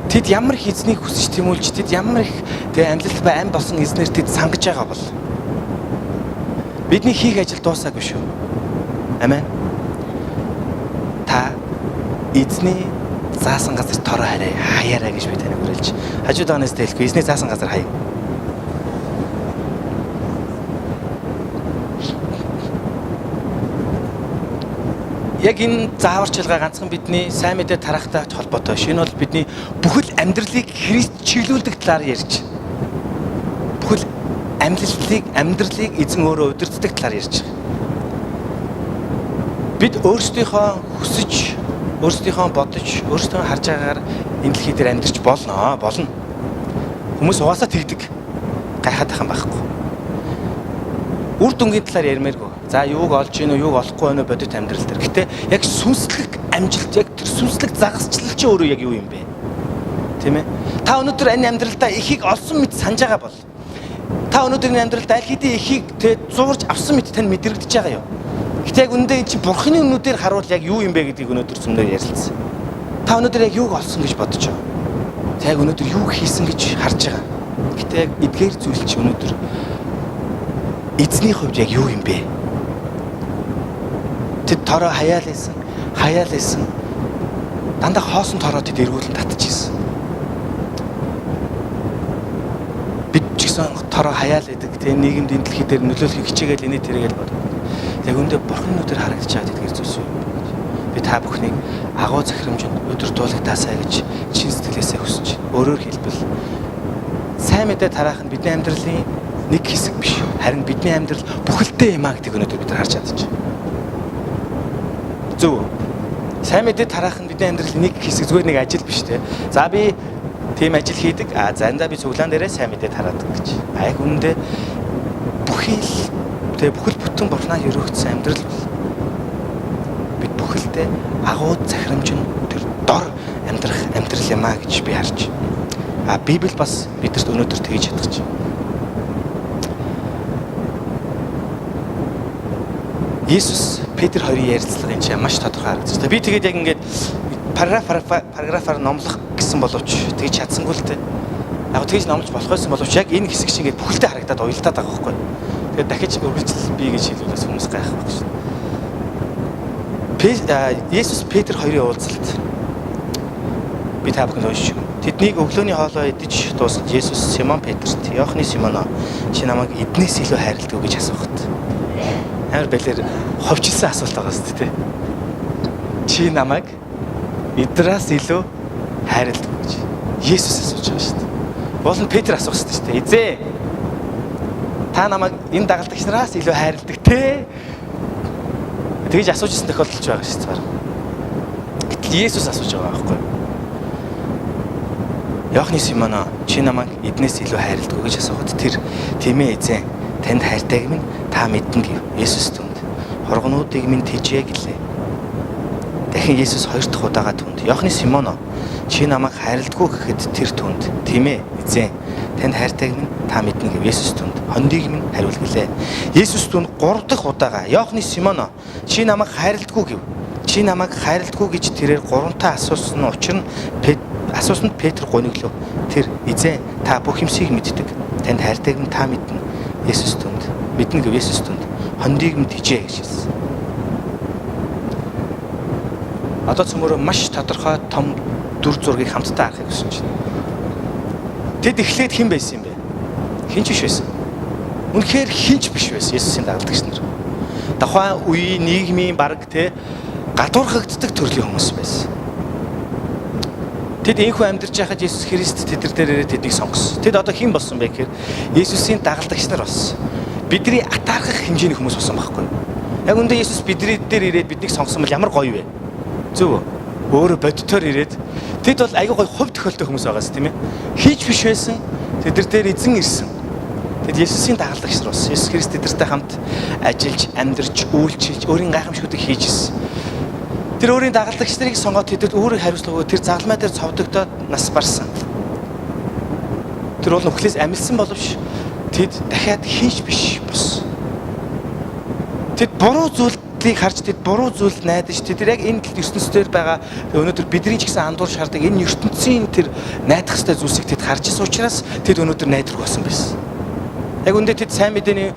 Тэд ямар их эзнийг хүсэж тэмүүлж, тэд ямар их тэгээ амьлалт ба ам болсон эзнэр тэд сангаж байгаа бол бидний хийх ажил дуусаагүй шүү. Амен. Та эзний заасан газар тороо хаяараа гэж би таныг уриалж. Хажууд оноос хэлэхгүй эзний заасан газар хаяа. Яг энэ зааварчилгаа ганцхан бидний сайн мэдээ тарахтай холбоотой. Энэ бол бидний бүхэл амьдралыг Христ чиглүүлдэг талаар ярьж байна. Бүхэл амьдралыг эзэн өөрөө удирддаг талаар ярьж байгаа. Бид өөрсдийнхөө хүсэж, өөрсдийнхөө бодож, өөрсдөө харж байгаагаар энэ дэлхий дээр амьдарч болно. Хүмүүс угаасаа тэгдэг. Гайхаад байгаа юм байхгүй. Үр дүнгийн талаар ярмааргүй. За юуг олж гин үү, юуг олохгүй байна бодит амьдрал дээр. Гэтэ яг сүнслэг амжилт, яг тэр сүнслэг загасчлал чи өөрөө яг юу юм бэ? Тийм ээ? Та өнөөдөр энэ амьдралдаа ихийг олсон мэт санаж байгаа бол та өнөөдөр энэ амьдралд аль хэдийн ихийг зуурж авсан мэт тань мэдрэгдэж байгаа юу? Гэтэ яг үндэ энэ чи бурхны өмнөдөр харуул яг юу юм бэ гэдгийг өнөөдөр зөвнөр ярилцсан. Та өнөөдөр яг юуг олсон гэж бодож байгаа. Та яг өнөөдөр юу хийсэн гэж харж байгаа. Гэтэ яг эдгээр зүйл чи өнөөдөр эзний хувьд яг юу юм бэ? Тэд тороо хаяалсан. Дандаа хоосон тороо тэд эргүүлэн татчихсан. Бид ч гэсэн тороо хаяал гэдэг тийм нийгэмд энэ дэлхий дээр нөлөөлөхийг хичээгээл инээ тэргээл боддог. Яг үндэ бурхан нүдээр харагдаж байгаа тэдгээр зүйлс юм. Би та бүхнийг агуу захирамжинд өдөр дуулагдаасаа гэж чин сэтгэлээсээ хүсэж. Өөрөөр хэлбэл сайн мэдээ тараах нь бидний амьдралын нэг хэсэг биш. Харин бидний амьдрал бүхэлдээ юм а гэдгийг өнөөдөр бид нар харж чадчих. Зөв. Сайн мэдээ тараах нь бидний амьдралын нэг хэсэг зүгээр нэг ажил биш те. За би тийм ажил хийдэг. Заримдаа би цуглаан дээрээ сайн мэдээ тараадаг гэж. Яг үүндээ бүхэл бүтэн бурхнаар өрөөгдсөн амьдрал бол бид бүхэлдээ агуу захирамжин тэр дор амьдрах амьдрал юм а гэж би харж. Библи бас бидэрт өнөөдөр тэгж ядгаж. Иесус Петр хоёрын ярилцлага энэ чинь маш тодорхой харагдаж байна. Би тэгээд яг ингээд параграфаар номлох гэсэн боловч тэгж чадсангүй л дээ. Яг тэгж номлож болох байсан боловч яг энэ хэсэг чинь ингээд бүхэлдээ харагдаад уялдаад байгаа байхгүй. Тэгээд дахиж үргэлжлэл бий гэж хэлүүлээс хүмүүс гайхах байх шин. Иесус Петр хоёрын уулзалт би та бүхэнд уншиж байна. Тэднийг өглөөний хоолоо идэж дуусгаж Иесус Симон Петрт Иохны Симоно чи намайг эднээс илүү хайрладаг уу гэж асуухад амар балер ховчилсан асуулт байгаа шүү дээ. Чи намайг эднээс илүү хайрладаг уу гэж Иесус асууж байгаа шүү дээ. Болон Петр асуух шүү дээ. Эзээ та намайг энэ дагалдагч нараас илүү хайрладаг те. Тэгж асуужсэн тохиолдолч байгаа шүү дээ. Гэтэл Иесус асууж байгаа байхгүй юу? Иохны Симоно чи намайг эднээс илүү хайрладаг уу гэж асуухад тэр тийм ээ эзэн танд хайртайг минь та мэднэ гэв. Иесус түнд хоргонуудыг минь тэжээ гэлээ. Дахин Иесус хоёр дахь удаага түнд Иохны Симоно чи намайг хайрладаг уу гэхэд тэр түнд тийм ээ эзэн танд хайртайг минь та мэднэ гэв. Иесус түнд хондийг минь хариул гэлээ. Иесус түнд гурав дахь удаага Иохны Симоно чи намайг хайрладаг уу гэв. Чи намайг хайрладаг уу гэж тэрээр гуравтаа асуусан учир нь асуусанд Петр гониглоо. Тэр эзэн та бүх юмсыг мэддэг. Танд хайртайг нь та мэднэ. Иесус түнд мэднэ гэв. Иесус түнд хондийг нь тэжээ гэж хэлсэн. Одоо цөмөрөө маш тодорхой том дүр зургийг хамтдаа харахыг хүсэж байна. Тэд эхлээд хэн байсан юм бэ? Хинч биш байсан. Үнэхээр хинч биш байсан Иесусийн дагалдагч нар. Тухайн үеийн нийгмийн баг те гадуурхагддаг төрлийн хүмүүс байсан. Тэд энхүү амьдарч байхад Есүс Христ тэдэр дээр ирээд тэднийг сонгосон. Тэд одоо хэн болсон бэ гэхээр Есүсийн дагалдагч нар болсон. Бидний атаархах хэмжээний хүмүүс болсон байхгүй юу? Яг үндэ Есүс бидний дээр ирээд биднийг сонгосон бол ямар гоё вэ? Зөв үү? Өөрөө бодитоор ирээд тэд бол аягүй гоё хувь тохиолтой хүмүүс байгаас тийм ээ. Хийж биш байсан. Тэдэр дээр эзэн ирсэн. Тэд Есүсийн дагалдагч нар болсон. Есүс Христ тэдэртэй хамт ажиллаж, амьдарч, үйлчилж, өөрийн гайхамшгуудыг хийж ирсэн. Тэр өөрийн дагалдагч нарыг сонгоод тэдэд өөрийг хариуцлага өгөө тэр загалмай дээр цовдогдоод нас барсан. Тэр бол нүхлээс амилсан боловч тэд дахиад хийж биш болсон. Тэд буруу зүйлийг харж тэд буруу зүйл найдаж тэд яг энэ ертөнцийн байгаа өнөөдөр бидний ч гэсэн андуур шаарддаг энэ ертөнцийн тэр найдах хэвээр зүйлсийг тэд харж ирсэн учраас тэд өнөөдөр найдвар болсон байсан. Яг үндэ тэд сайн мэдээний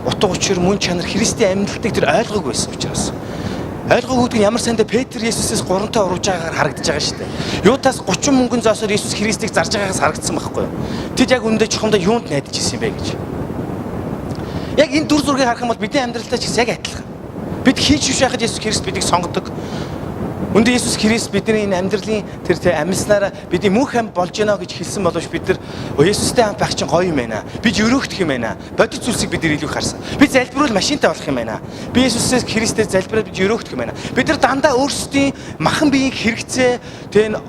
утга учир мөн чанар Христийн амьдралтыг тэр ойлгоогүй байсан учраас. Ойлгоогүй гэдэг нь ямар сандаа Петр Есүсээс 3-тай урвж байгаагаар харагдаж байгаа шүү дээ. Юутаас 30 мөнгөн зоосоор Есүс Христийг зарж байгаагаас харагдсан байхгүй юу? Тэд яг үндэ чухамдаа юунд найдаж ирсэн бэ гэж. Яг энэ дүр зургийг харах юм бол бидний амьдралтай ч гэсэн яг адилхан. Бид хийж биш байхад Есүс Христ бидийг сонгодог. Үндэ Есүс Христ бидний энэ амьдралын тэр амьснараа бидний мөнх ам болж гинэ гэж хэлсэн боловч бид нар Есүстэй хамт байх чинь гоё юм байна. Бид өрөөгдөх юм байна. Бодит зүйлсийг бид нар илүү харсан. Би залбируул машинтай болох юм байна. Би Есүсээс Христээр залбираад бид өрөөгдөх юм байна. Бид нар дандаа өөрсдийн махан биеийг хэрэгцээ тэр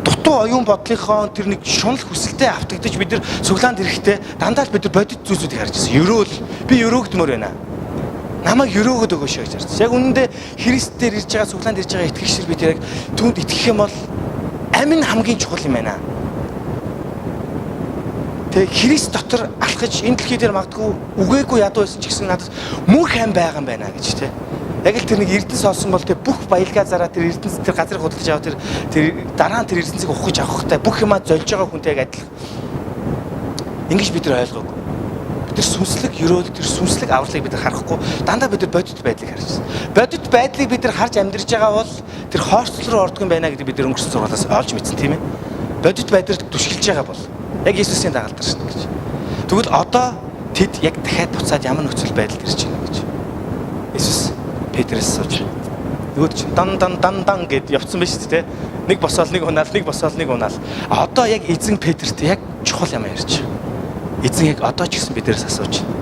дутуу оюун бодлынхоо тэр нэг шунал хүсэлтэд автагдаж бид нар суглаанд ирэхдээ дандаа л бид нар бодит зүйлсүүдийг харж байсан. Өрөөл би өрөөгдмөр байна. Намайг өрөөгд өгөөш гэж ярьсан. Яг үнэндээ Христ дээр ирж байгаа суглаанд ирж байгаа итгэгчдэр бид яг түүнд итгэх юм бол амин хамгийн чухал юм байна. Тэгээ Христ дотор алхаж энэ дэлхий дээр магадгүй үгээгүй ядуу байсан ч гэсэн надад мөнх ам байгаа юм байна гэж тий. Яг л тэр нэг эрдэнэс олсон бол тэр бүх баялгаа зараа тэр эрдэнэс тэр газрыг худалдаж аваа тэр дараа нь тэр эрдэнэсийг ухаж авахтай бүх юмаа зольж байгаа хүнтэй яг адилхан. Ингэж бид нар ойлгоогүй. Тэр сүнслэг өрөөл тэр сүнслэг авралыг бид нар харахгүй дандаа бид нар бодит байдлыг харж байна. Бодит байдлыг бид нар харж амьдарч байгаа бол тэр хоорцол руу ордог юм байна гэдэг бид нар өнгөрсөн сургуулиас олж мэдсэн тийм ээ. Бодит байдлаар түшгэлж байгаа бол яг Есүсийн дагалдар шин гэж. Тэгвэл одоо тэд яг дахиад буцаад ямар нөхцөл байдалд ирж байна гэж. Есүс Петрээс сууж. Нөгөөд чинь дан гэд явцсан байж тээ. Нэг босоол нэг унаал, нэг босоол нэг унаал. Одоо яг эзэн Петрт яг чухал юм ярьж байна. Эзэн яг одоо ч гэсэн биднээс асууж байна.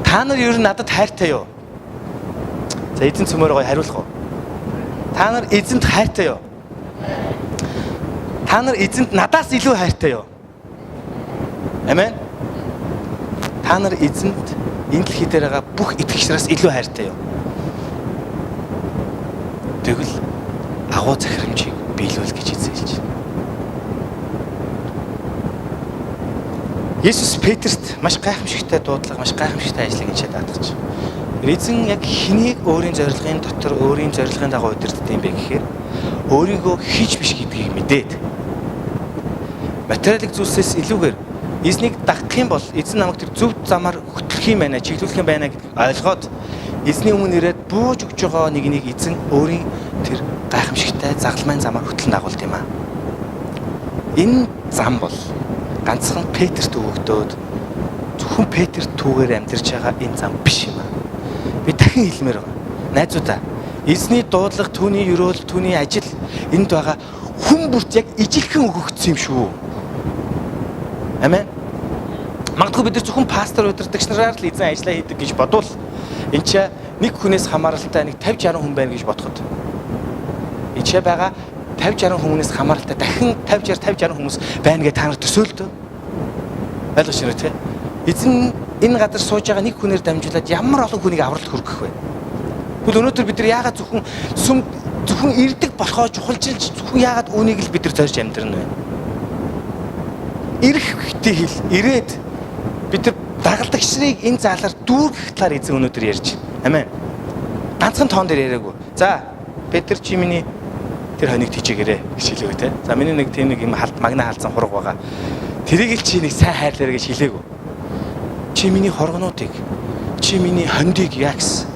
Та нар ер нь надад хайртай юу? За эзэн цөмөр гоё хариулах уу? Та нар эзэнт хайртай юу? Та нар эзэнт надаас илүү хайртай юу? Амен. Та нар эзэнт энэ дэлхий дээр байгаа бүх итгэгчнараас илүү хайртай юу? Тэгвэл агуу захирамжийг биелүүл гэж эзэн хэлж байна. Есүс Петрт маш гайхамшигтай дуудлага, маш гайхамшигтай ажлыг хийж даатгаж. Эзэн яг хэнийг өөрийн зорилгын дотор, өөрийн зорилгын дагуу удирддаг юм бэ гэхээр өөрийгөө хийж биш гэдгийг мэдээд материалын зүйлсээс илүүгээр эзнийг дагах юм бол эзэн намайг тэр зөв замаар хөтлөх юм байна, чиглүүлэх юм байна гэдгийг ойлгоод эзний өмнө ирээд бууж өгч байгаа нэг эзэн өөрийн тэр гайхамшигтай загалмайн замаар хөтлөн дагуулд юм аа. Энэ зам бол ганцхан Петрт өгөгдөөд зөвхөн Петрт түүгээр амьдарч байгаа энэ зам биш юм аа. Би дахин хэлмээр байгаа. Найзуудаа, эзний дуудлага, түүний өрөөл, түүний ажил энд байгаа хүн бүрт яг ижилхэн өгөгдсөн юм шүү. Амен. Магадгүй бид нар зөвхөн пастор удирдагч нараар л эзэн ажиллаа хийдэг гэж бодвол энэ ч нэг хүнээс хамааралтай нэг 50-60 хүн байна гэж бодоход. Энэ ч байгаа 50-60 хүмүүнээс хамааралтай дахин 50-60 хүмүүс байна гэж та нар төсөөлдөө. Ойлгож байна тий? Эзэн энэ газар сууж байгаа нэг хүнээр дамжуулаад ямар олон хүнийг авралт хүргэх вэ? Тэгвэл өнөөдөр бид нар яагаад зөвхөн ирдэг болохоо чухалчилж зөвхөн яагаад үүнийг л бид нар зорж амьдрна вэ? Ирэх хэрэгтэй хэл ирээд бид нар дагалдагчрыг энэ заалаар дүүргэх талаар эзэн өнөөдөр ярьж байна. Амен. Ганцхан тоон дээр яриаггүй. За, Петр чи миний тэр хоног тийчээгээрээ гэж хэлээгөө те. За миний нэг тийм нэг юм магна халдсан хураг байгаа. Тэрийг л чи нэг сайн хайрлаарай гэж хэлээгөө. Чи миний хоргонуудыг, чи миний хондыг яа гэсэн.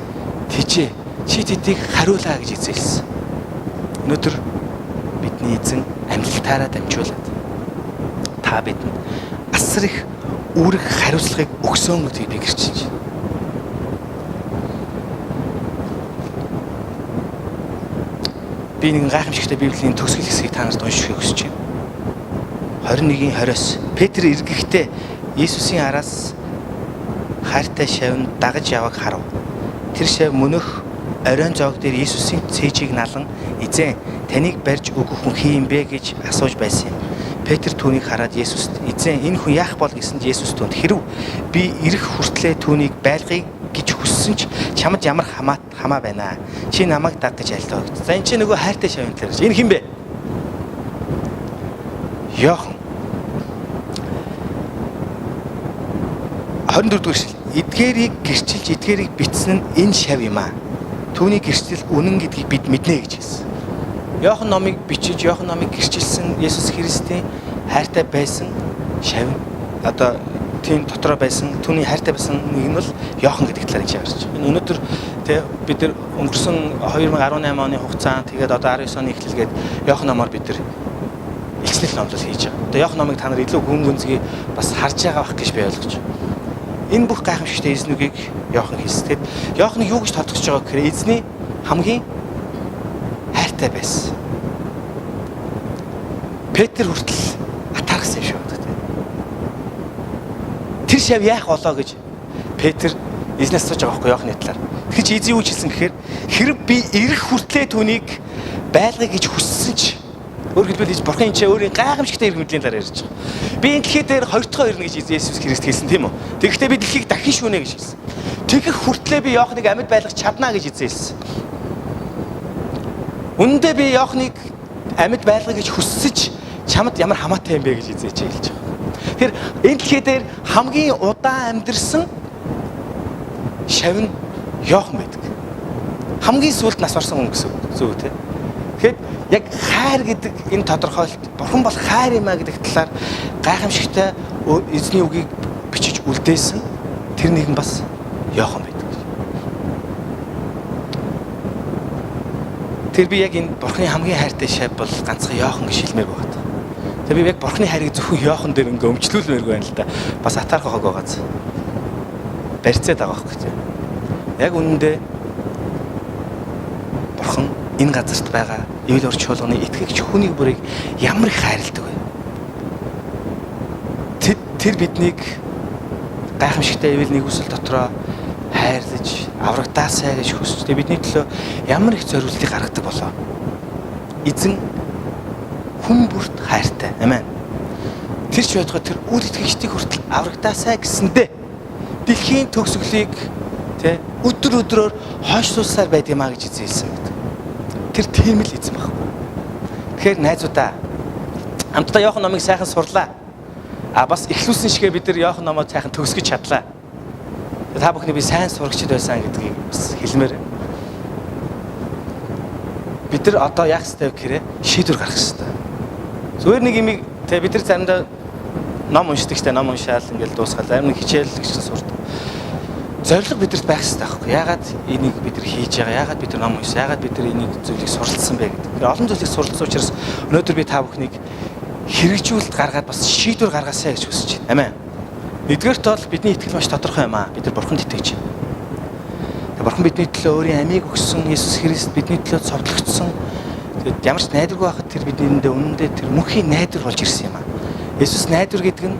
Тийчээ. Чи тэдийг хариулаа гэж эзэлсэн. Өнөөдөр бидний эзэн амьдлтаараа дамжуулаад та бидэнд асар их үүрэг хариуцлагыг өгсөн гэдгийг би гэрчилж байна. би нэг гайхамшигтай Библийн төгсгөл хэсгийг та нарт уншихыг хүсэж байна. 21:20-с Петр эргэхдээ Есүсийн араас хайртай шавь дагаж яваг харав. Тэр шавь мөнөх оройн зоог дээр Есүсийн цээжийг налан "Эзэн, таныг барьж өгөх хүн хий юм бэ?" гэж асууж байсан юм. Петр түүнийг хараад Есүст "Эзэн, энэ хүн яах бол?" гэсэнд Есүс түүнд "Хэрв би ирэх хүртлээр түүнийг байлгая гэж хүссэн ч чамд ямар хамаа байна. Чи намайг даг гэж айлтгаа гэж. За энэ чи нөгөө хайртай шавьын талаар. Энэ хэн бэ? Йохан. 24 дугаар шил. Эдгээрийг гэрчилж эдгээрийг бичсэн нь энэ шавь юм аа. Түүний гэрчлэл үнэн гэдгийг бид мэднэ гэж хэлсэн. Йохан номыг бичиж, Йохан номыг гэрчилсэн Есүс Христийн хайртай байсан шавь. Одоо тийм дотроо байсан, түүний хайртай байсан нэг нь бол Йохан гэдэг талаар ингэж ярьж байна. Өнөөдөр бид нар өнгөрсөн 2018 оны хугацаанд тэгээд одоо 19 оны эхлэлгээд Йохан номоор бид нар илчлэл номлол хийж байгаа. Одоо Йохан номыг та нар илүү гүн гүнзгий бас харж байгаа бах гэж би ойлгож байна. Энэ бүх гайхамшигтай эзнүгийг Йохан хэлсэн. Тэгэд Йоханыг юу гэж тодорхойлж байгаа гэхээр эзний хамгийн хайртай байсан. Петр хүртэл атаархсан юм шиг байна. Тэр шав яах болоо гэж Петр эзнээс асууж байгаа байхгүй Йоханы талаар. Тэгэхээр чи эзэн юу хэлсэн гэхээр хэрэг би ирэх хүртлээр түүнийг байлгая гэж хүссэн ч өөрөөр хэлбэл бурхан энэ ч өөрийн гайхамшигтай эрг мэдлийн талаар ярьж байгаа. Би энэ дэлхий дээр хоёртгоо ирнэ гэж Есүс Христ хэлсэн тийм үү? Тэгэхдээ би дэлхийг дахин шүүнэ гэж хэлсэн. Тэгэх хүртлээр би Йоханыг амьд байлгах чаднаа гэж эзэн хэлсэн. Үндэ би Йоханыг амьд байлгах гэж хүссэж чамд ямар хамаатай юм бэ гэж эзэн хэлж байгаа. Тэгэхээр энэ дэлхий дээр хамгийн удаан амьдэрсэн шавь нь Йохан байдаг. Хамгийн сүүлд нас орсон хүн гэсэн үг тийм. Тэгэхэд яг хайр гэдэг энэ тодорхойлолт бурхан бол хайр юм а гэдэг талаар гайхамшигтай эзний үгийг бичиж үлдээсэн тэр нэгэн бас Йохан байдаг. Тэр би яг энэ бурханы хамгийн хайртай шавь бол ганцхан Йохан гэж хэлмээр байгаа. Тэгээ би яг бурханы хайрыг зөвхөн Йохан дээр ингээ өмчлүүлмээр байна л да. Бас атаархах байгааз. Барьцаад байгаа байхгүй тийм. Яг үнэндээ бурхан энэ газарт байгаа эвэл орч чуулганы итгэгч хүнийг бүрийг ямар их хайрладаг вэ? Тэр биднийг гайхамшигтай эвэл нэгүсэл дотроо хайрлаж, аврагдаасаа гэж хүсч тэ бидний төлөө ямар их зориултыг гаргадаг болоо. Эзэн хүн бүрт хайртай. Амен. Тэр ч байтугай тэр үл итгэгчдийг хүртэл аврагдаасаа гэсэндээ дэлхийн төгсгөлийг тэ өдөр өдрөөр хойшлуулсаар байд юм а гэж эзэн хэлсэн байдаг. Тэр тийм л эзэн баг. Тэгэхээр найзуудаа хамтдаа Йохан номыг сайхан сурлаа. Бас эхлүүлсэн шигээ бид нар Йохан номоо сайхан төгсгөж чадлаа. Та бүхний би сайн сурагчд байсан гэдгийг бас хэлмээр. Бид нар одоо яах ёстой вэ гэхээр шийдвэр гаргах ёстой. Зүгээр нэг юм бид нар заримдаа ном уншдагчтай ном уншаал ингээл дуусгаад зарим нэг хичээл гэсэн сурдаг. Зорилго бидэрт байх хэрэгтэй байхгүй. Яагаад энийг бид нар хийж байгаа? Яагаад бид нар ном уншсан? Яагаад бид нар энийг зүйлийг суралцсан бэ гэдэг. Олон зүйлийг суралцсан учраас өнөөдөр би та бүхнийг хэрэгжүүлэлт гаргаад бас шийдвэр гаргаасаа гэж хүсэж байна. Амен. Эдгээрт бол бидний итгэл маш тодорхой юм аа. Бид нар бурханд итгэж байна. Бурхан бидний төлөө өөрийн амийг өгсөн Есүс Христ бидний төлөө цовдлогдсон. Тэгээд ямар ч найдваргүй байхад тэр биднийндээ үнэндээ тэр мөнхийн найдвар болж ирсэн юм аа. Есүс найдвар гэдэг нь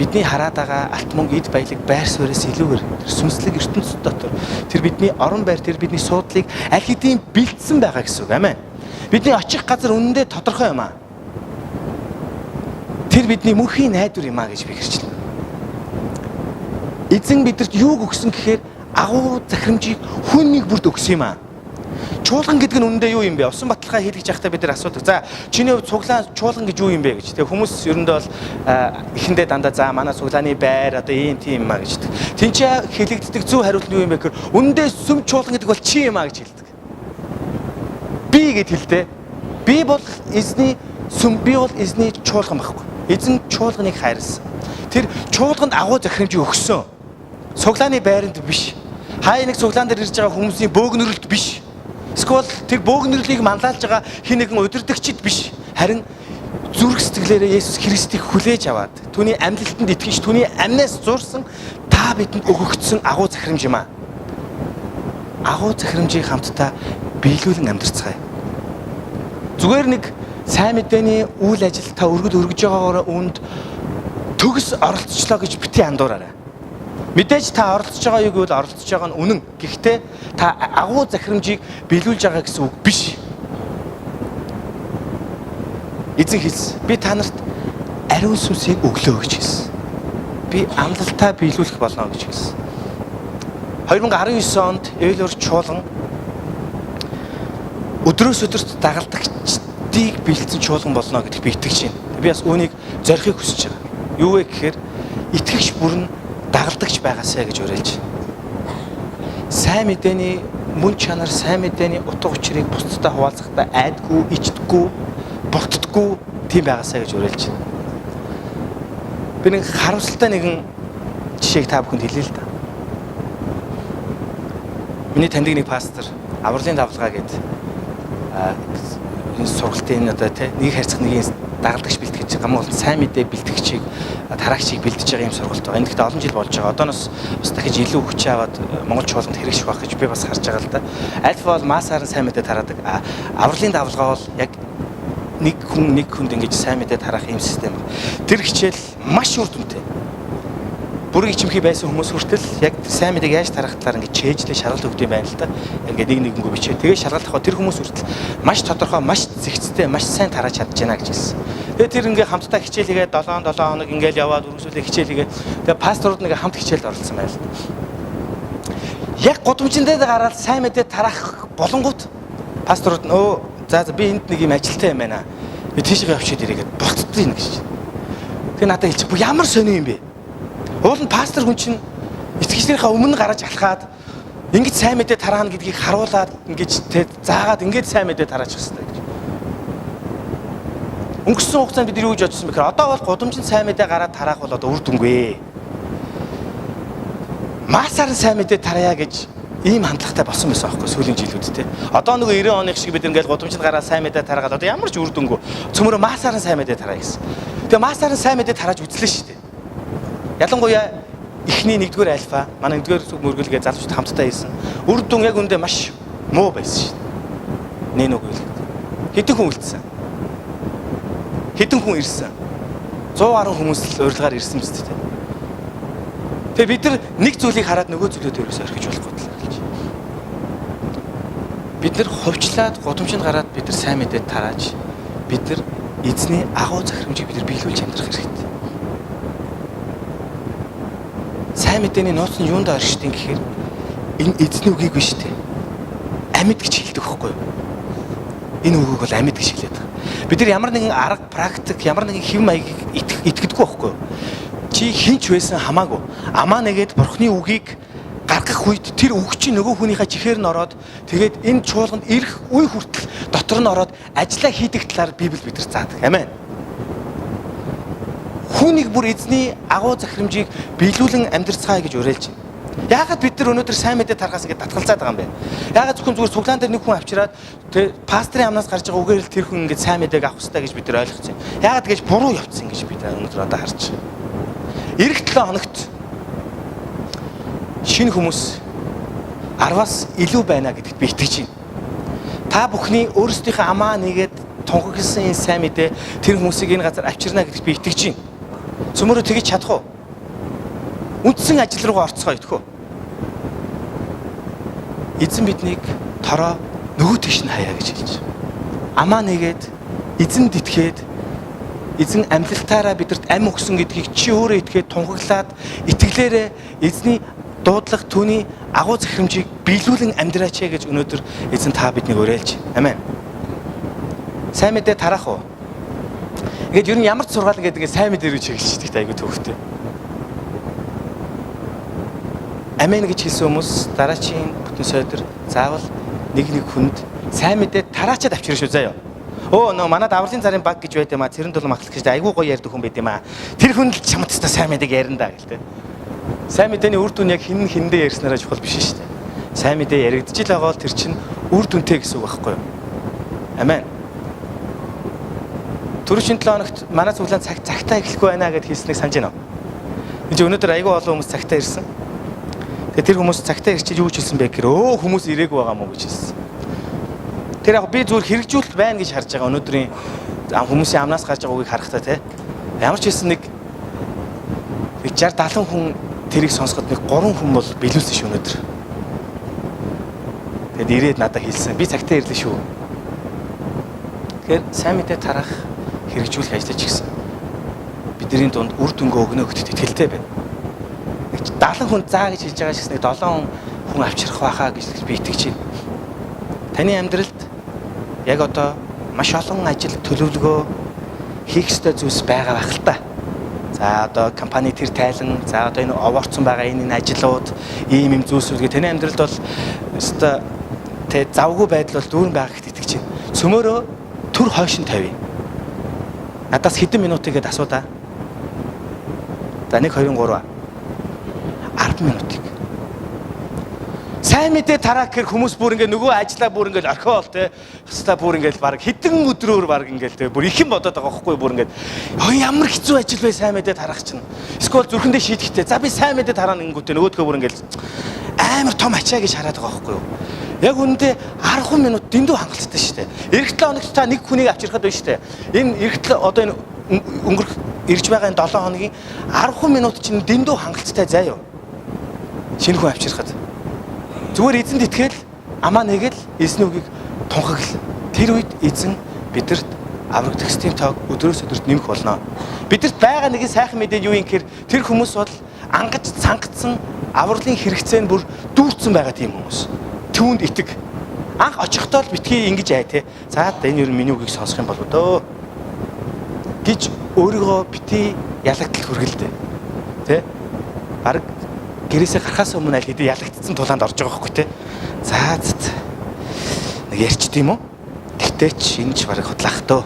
бидний хараад байгаа алт мөнгө эд баялаг байр сууриас илүүгээр тэр сүнслэг ертөнцид дотор тэр бидний орон байр тэр бидний суудлыг аль хэдийн бэлдсэн байгаа гэсэн үг. Амен. Бидний очих газар үнэндээ тодорхой юм аа. Тэр бидний мөнхийн найдвар юм аа гэж би хэлчихлээ. Эзэн бидэнд юуг өгсөн гэхээр агуу захирамжийг хүн нэг бүрд өгсөн юм аа. Чуулган гэдэг нь үнэндээ юу юм бэ? Усан баталгаа хийлгэж явахдаа бид нар асуудаг. За чиний хувьд цуглаан чуулган гэж юу юм бэ гэж. Тэгээ хүмүүс ерөндөө бол эхэндээ дандаа за манай цуглааны байр одоо ийм тийм юм аа гэж. Тинчээ хэлэгддэг зөв хариулт нь юу юм бэ гэхээр үнэндээ сүм чуулган гэдэг бол чи юм аа гэж хэлдэг. Би гэд хэлдэг. Би бол эзний сүм, би бол эзний чуулган байхгүй. Эзэн чуулганыг хайрлсан. Тэр чуулганд агуу захирамжийг өгсөн. Цуглааны байранд биш. Хаа нэг цуглаан дээр ирж байгаа хүмүүсийн бөөгнөрлөлт биш. Эсвэл тэр бөөгнөрлийг манлайлж байгаа хин нэгэн удирдагчид биш. Харин зүрх сэтгэлээрээ Есүс Христийг хүлээж аваад түүний амьдлалтанд итгэж түүний амнаас зурсан та бидэнд өгөгдсөн агуу захирамж юм аа. Агуу захирамжийг хамтдаа биелүүлэн амьдарцгаая. Зүгээр нэг сайн мэдээний үйл ажил та өргөж байгаагаар үүнд төгс оролцчлоо гэж бити андуураарай. Мэдээж та оролцож байгаа юу гэвэл оролцож байгаа нь үнэн. Гэхдээ та агуу захирамжийг биелүүлж байгаа гэсэн үг биш. Эзэн хэлсэн. Би та нарт ариун сүнсийг өглөө гэж хэлсэн. Би амлалтаа биелүүлэх болно гэж хэлсэн. 2019 онд Эвлер чуулган өдрөөс өдөрт дагалдагчдыг бэлдсэн чуулган болно гэдэгт би итгэж байна. Би бас үүнийг зорихыг хүсэж байгаа. Юу вэ гэхээр итгэгч бүр нь дагалдагч байгаасай гэж уриалж. Сайн мэдээний мөн чанар, сайн мэдээний утга учирыг бусдад хуваалцахдаа айдгүй, ичдэггүй, буртдаггүй тийм байгаасай гэж уриалж. Би нэг харамсалтай нэгэн жишээг та бүхэнд хэлье л да. Миний таньдаг нэг пастор авралын давлгаа гэдэг энэ сургалтын одоо нэг харьцах нэг дагалдагч бэлтгэж гамгал сайн мэдээ бэлтгэгчийг тараагчийг бэлдэж байгаа юм сургалт байгаа. Энд гэхдээ олон жил болж байгаа. Одооноос бас дахиж илүү хүч аваад Монгол чуулганд хэрэгжих байх гэж би бас харж байгаа л да. Альфа бол масаар сайн мэдээ тараадаг. Авралын давлгаа бол яг нэг хүнд ингэж сайн мэдээ тараах юм систем. Тэр хичээл маш үр дүнтэй. Бүрийн ичимхий байсан хүмүүс хүртэл яг сайн мэдээг яаж тарах талаар ингэж чэйжлээ шалгалт өгд юм байна л да. Ингээд нэгнгөө бичээ. Тэгээ шалгалт авах тэр хүмүүс хүртэл маш тодорхой, маш зэгцтэй, маш сайн тарааж чадж байна гэж хэлсэн. Тэгээ тэр ингээ хамтдаа хичээлийгээ 7 хоног ингээл яваад үргэлжлүүлээ хичээлийгээ. Тэгээ пасторууд нэг хамт хичээлд оролцсон байл. Яг гудамжиндээ гараад сайн мэдээ тарах болонгууд пасторууд за би энд нэг юм ажилтаа юм байна. Би тийшээ явчихад ирээгээд болцдгийг гэж. Тэгээ надад хэлчих. Ямар сони юм бэ? Уул нь пастор хүн чинь итгэгчнийхээ өмнө гараж алхаад ингэж сайн мэдээ тараана гэдгийг харуулад ингэж заагаад ингэж сайн мэдээ тараачих хэрэгтэй гэж. Өнгөрсөн хугацаанд бид юу гэж бодсон бэ гэхээр одоо бол гудамжинд сайн мэдээ гараад тараах бол одоо үр дүнгүй. Масаар сайн мэдээ тарая гэж ийм хандлагатай болсон байсан аахгүй сүүлийн жилүүд те. Одоо нөгөө 90 оны шиг бид ингээл гудамжинд гараад сайн мэдээ тараагаад одоо ямар ч үр дүнгүй. Цөмөрө масаар сайн мэдээ тараа гэсэн. Тэгээ масаар сайн мэдээ тарааж үзлээ шүү дээ. Ялангуяа эхний 1-р альфа, манай 1-р мөргөлгээ залуучууд хамтдаа хийсэн. Үр дүн яг үндэ маш муу байсан шүү дээ. Нэн үгүй л. Хэдэн хүн үлдсэн? Хэдэн хүн ирсэн? 100 гаруй хүмүүс л урилгаар ирсэн биз дээ. Тэгээ бид нар нэг зүйлийг хараад нөгөө зүйлөө дээрээс орхиж болохгүй л гэж. Бид нар хувьчлаад гудамжинд гараад бид нар сайн мэдээ тарааж бид нар эзний агуу захирамжийг бид нар биелүүлж амьдрах хэрэгтэй. Сайн мэдээний нууц нь юунд оршдгийг гэхээр энэ эзний үгийг биш дээ. Амьд гэж хэлдэг байхгүй юу? Энэ үгийг бол амьд гэж хэлээд байгаа. Бид нар ямар нэгэн арга практик, ямар нэгэн хэв маягийг итгэдэггүй байхгүй юу? Чи хинч байсан хамаагүй. Амаа нэгээд Бурхны үгийг гаргах үед тэр үг чинь нөгөө хүнийхээ чихээр нь ороод тэгээд энэ чуулганд ирэх үе хүртэл дотор нь ороод ажиллаа хийдэг талаар Библи бидэрт заадаг. Амен. Хүнийг бүр эзний агуу захирамжийг биелүүлэн амьдрцгаая гэж уриалж байна. Яагаад бид нар өнөөдөр сайн мэдээ тарахаас ингэ татгалзаад байгаа юм бэ? Яагаад зөвхөн зүгээр цуглаан дээр нэг хүн авчираад пастрын амнаас гарч байгаа үгээр л тэр хүн ингэ сайн мэдээг авах хэрэгтэй гэж бид нар ойлгосон юм. Яагаад гэж буруу явцсан гэж бид өнөөдөр одоо харж байна. Ирэх 7 хоногт шинэ хүмүүс 10-аас илүү байна гэдэгт би итгэж байна. Та бүхний өөрсдийнхөө амаа нэгээд тунхагласан энэ сайн мэдээ тэр хүмүүсийг энэ газар авчирна гэдэгт би итгэж байна. Цөмөрөө тэгж чадах уу? Үндсэн ажил руугаа орцгоо итгэв. Эзэн биднийг тороо нөгөө тийш нь хаяа гэж хэлж. Амаа нэгээд эзэнд итгээд эзэн амьлалтаараа бидэрт ам өгсөн гэдгийг чи өөрөө итгээд тунхаглаад итгэлээрээ эзний дуудлага түүний агуу захирамжийг биелүүлэн амьдраач гэж өнөөдөр эзэн та биднийг уриалж. Амен. Сайн мэдээ тарах уу? Ингээд ер нь ямар ч сургаал ингээд сайн мэдээ рүү чиглэж байгаа айгу төвхтэй. Амен гэж хэлсэн хүмүүс дараачийн бүтэн сойдэр заавал нэг хүнд сайн мэдээ тараачаад авчирна шүү заяа. Манад авралын зарын баг гэж байд юм а. Цэрэн дулам ахлах гэж айгу гоё ярьдаг хүн байд юм а. Тэр хүн л чамд та сайн мэдээг ярина да гэлтэй. Сайн мэдээний үр дүн яг хиндээ ярьснараа чухал биш шүү дээ. Сайн мэдээ яригдж л байгаа бол тэр чинь үр дүнтэй гэсэн үг байхгүй юу? Амен. Түрүүчийн 7 хоногт манай цуглаан цагтаа эхлэхгүй байна гэд хэлснийг санаж байна уу? Энд өнөөдөр айгүй олон хүмүүс цагтаа ирсэн. Тэгээ тэр хүмүүс цагтаа ирчиж юу ч хэлсэн бэ гэхээр хүмүүс ирээгүй байгаа мó гэж хэлсэн. Тэгэхээр яг би зүгээр хэрэгжүүлэлт байна гэж харж байгаа өнөөдрийн хүмүүсийн амнаас гарч байгаа үгийг харахтаа те. Ямар ч хэлсэн нэг 60 70 хүн тэрийг сонсоход нэг 3 хүн бол билүүлсэн шүү өнөөдөр. Тэгэд ирээд надад хэлсэн. Би цагтаа ирлээ шүү. Тэгэхээр сайн мэдээ тарах хэрэгжүүлэх ажиллаж гисэн. Бидний дунд үр дүнгээ өгнө гэдэгт итгэлтэй байна. 70 хүн заа гэж хэлж байгаа шигс нэг 7 хүн авчрах байхаа гэж би итгэж байна. Таны амьдралд яг одоо маш олон ажил төлөвлөгөө хийх ёстой зүйлс байгаа байх л та. За одоо компани тэр тайлан, за одоо энэ овоорцсон байгаа энэ ажлууд, ийм юм зүйлсүүдгээ таны амьдралд бол өстой тэ завгүй байдал бол дүүрэн байгаа гэхэд итгэж байна. Цөмөөрөө төр хойш нь тавь. Надаас хэдэн минутыг гээд асуу да. За 1 2 3 10 минутыг. Сайн мэдээ тараа гэх хүмүүс бүр ингээ нөгөө ажиллаа бүр ингээ орхиол те. Хастаа бүр ингээ баг хэдэн өдрөөр баг ингээ те. Бүр их юм бодоод байгаа байхгүй бүр ингээ. Ямар хэцүү ажил вэ сайн мэдээ тарах чинь. Эсвэл зүрхэндээ шийдэхтэй. За би сайн мэдээ тараана гингүүтээ нөгөөдгөө бүр ингээ амар том ачаа гэж хараад байгаа байхгүй юу. Яг үүндээ 10 минут дэндүү хангалттай шүү дээ. Эх 7 хоногт та нэг хүнийг авчирхад байна шүү дээ. Энэ эх одоо энэ өнгөрөх ирж байгаа энэ 7 хоногийн 10 минут чинь дэндүү хангалттай заа юу. Шинэ хүн авчирхад. Зүгээр эзэнд итгэл амаа нэгэл эзний үгийг тунхагл. Тэр үед эзэн бидэрт авраг текстийн тоог өдрөөс өдөрт нэмэх болно. Бидэрт байгаа нэгэн сайхан мэдээ юу юм гэхээр тэр хүмүүс бол ангаж цангацсан авралын хэрэгцээ нь бүр дүүрсэн байгаа тийм хүмүүс. Түүнд итэг. Анх очихдоо л битгий ингэж ай те. За энэ юу миний үгийг сонсох юм болов дөө гэж өөрийгөө бити ялагдтал хүргэлдэ. Тэ? Бараг гэрээсээ гарахаас өмнө аль хэдийн ялагдсан тулаанд орж байгаа байхгүй те. За нэг ярьчт юм уу? Тэгтээ ч энэ ч бараг худлаах дөө.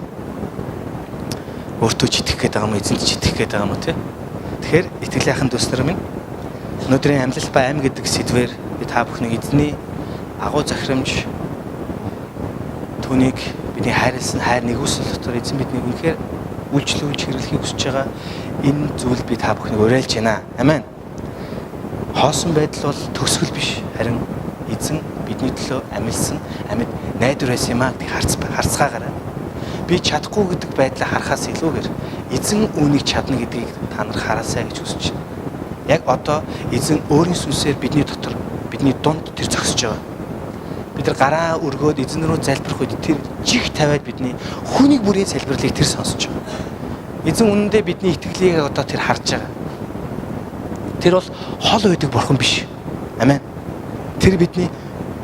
Өөртөө ч итгэх гээд байгаа юм, эзэнд ч итгэх гээд байгаа юм те. Тэгэхээр итгэлийн ахын дүүс нар минь өнөөдрийн амьлал ба аим гэдэг сэдвээр би та бүхнийг эзний агуу захирамж түүнийг бидний хайрлсан хайр нэгүсэл дотор эзэн бидний үнэхээр үйлчлүүлж хэрэглэхийг хүсэж байгаа энэ зүйл би та бүхнийг уриалж байна. Амен. Хоосон байдал бол төгсгөл биш. Харин эзэн бидний төлөө амьдсан амьд найдвар байсан юм аа гэж харцгаагаарай. Би чадахгүй гэдэг байдлаа харахаас илүүгээр эзэн үүнийг чадна гэдгийг та нар хараасай гэж хүсэж байна. Яг одоо эзэн өөрийн сүнсээр бидний дотор, бидний дунд тэр зогсож байгаа. Бид нар гараа өргөөд эзэн рүү залбирх үед тэр чих тавиад бидний хүнийг бүрийн залбирлыг тэр сонсож байгаа. Эзэн үнэндээ бидний итгэлийг одоо тэр харж байгаа. Тэр бол хол байдаг бурхан биш. Амен. Тэр бидний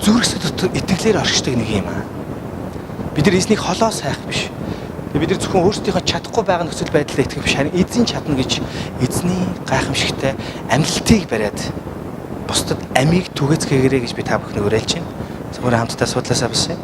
зүрхс дотор итгэлээр оршдог нэг юм аа. Бид нар эзнийг холоос хайх биш. Бид нар зөвхөн өөрсдийнхөө чадахгүй байгаа нөхцөл байдлаа итгэх биш. Харин эзэн чадна гэж эзний гайхамшигтай амьдлтыг бариад бусдад амийг түгээцгээгээрэй гэж би та бүхнийг уриалж байна. Зөвхөн хамтдаа судлаасаа бисаа.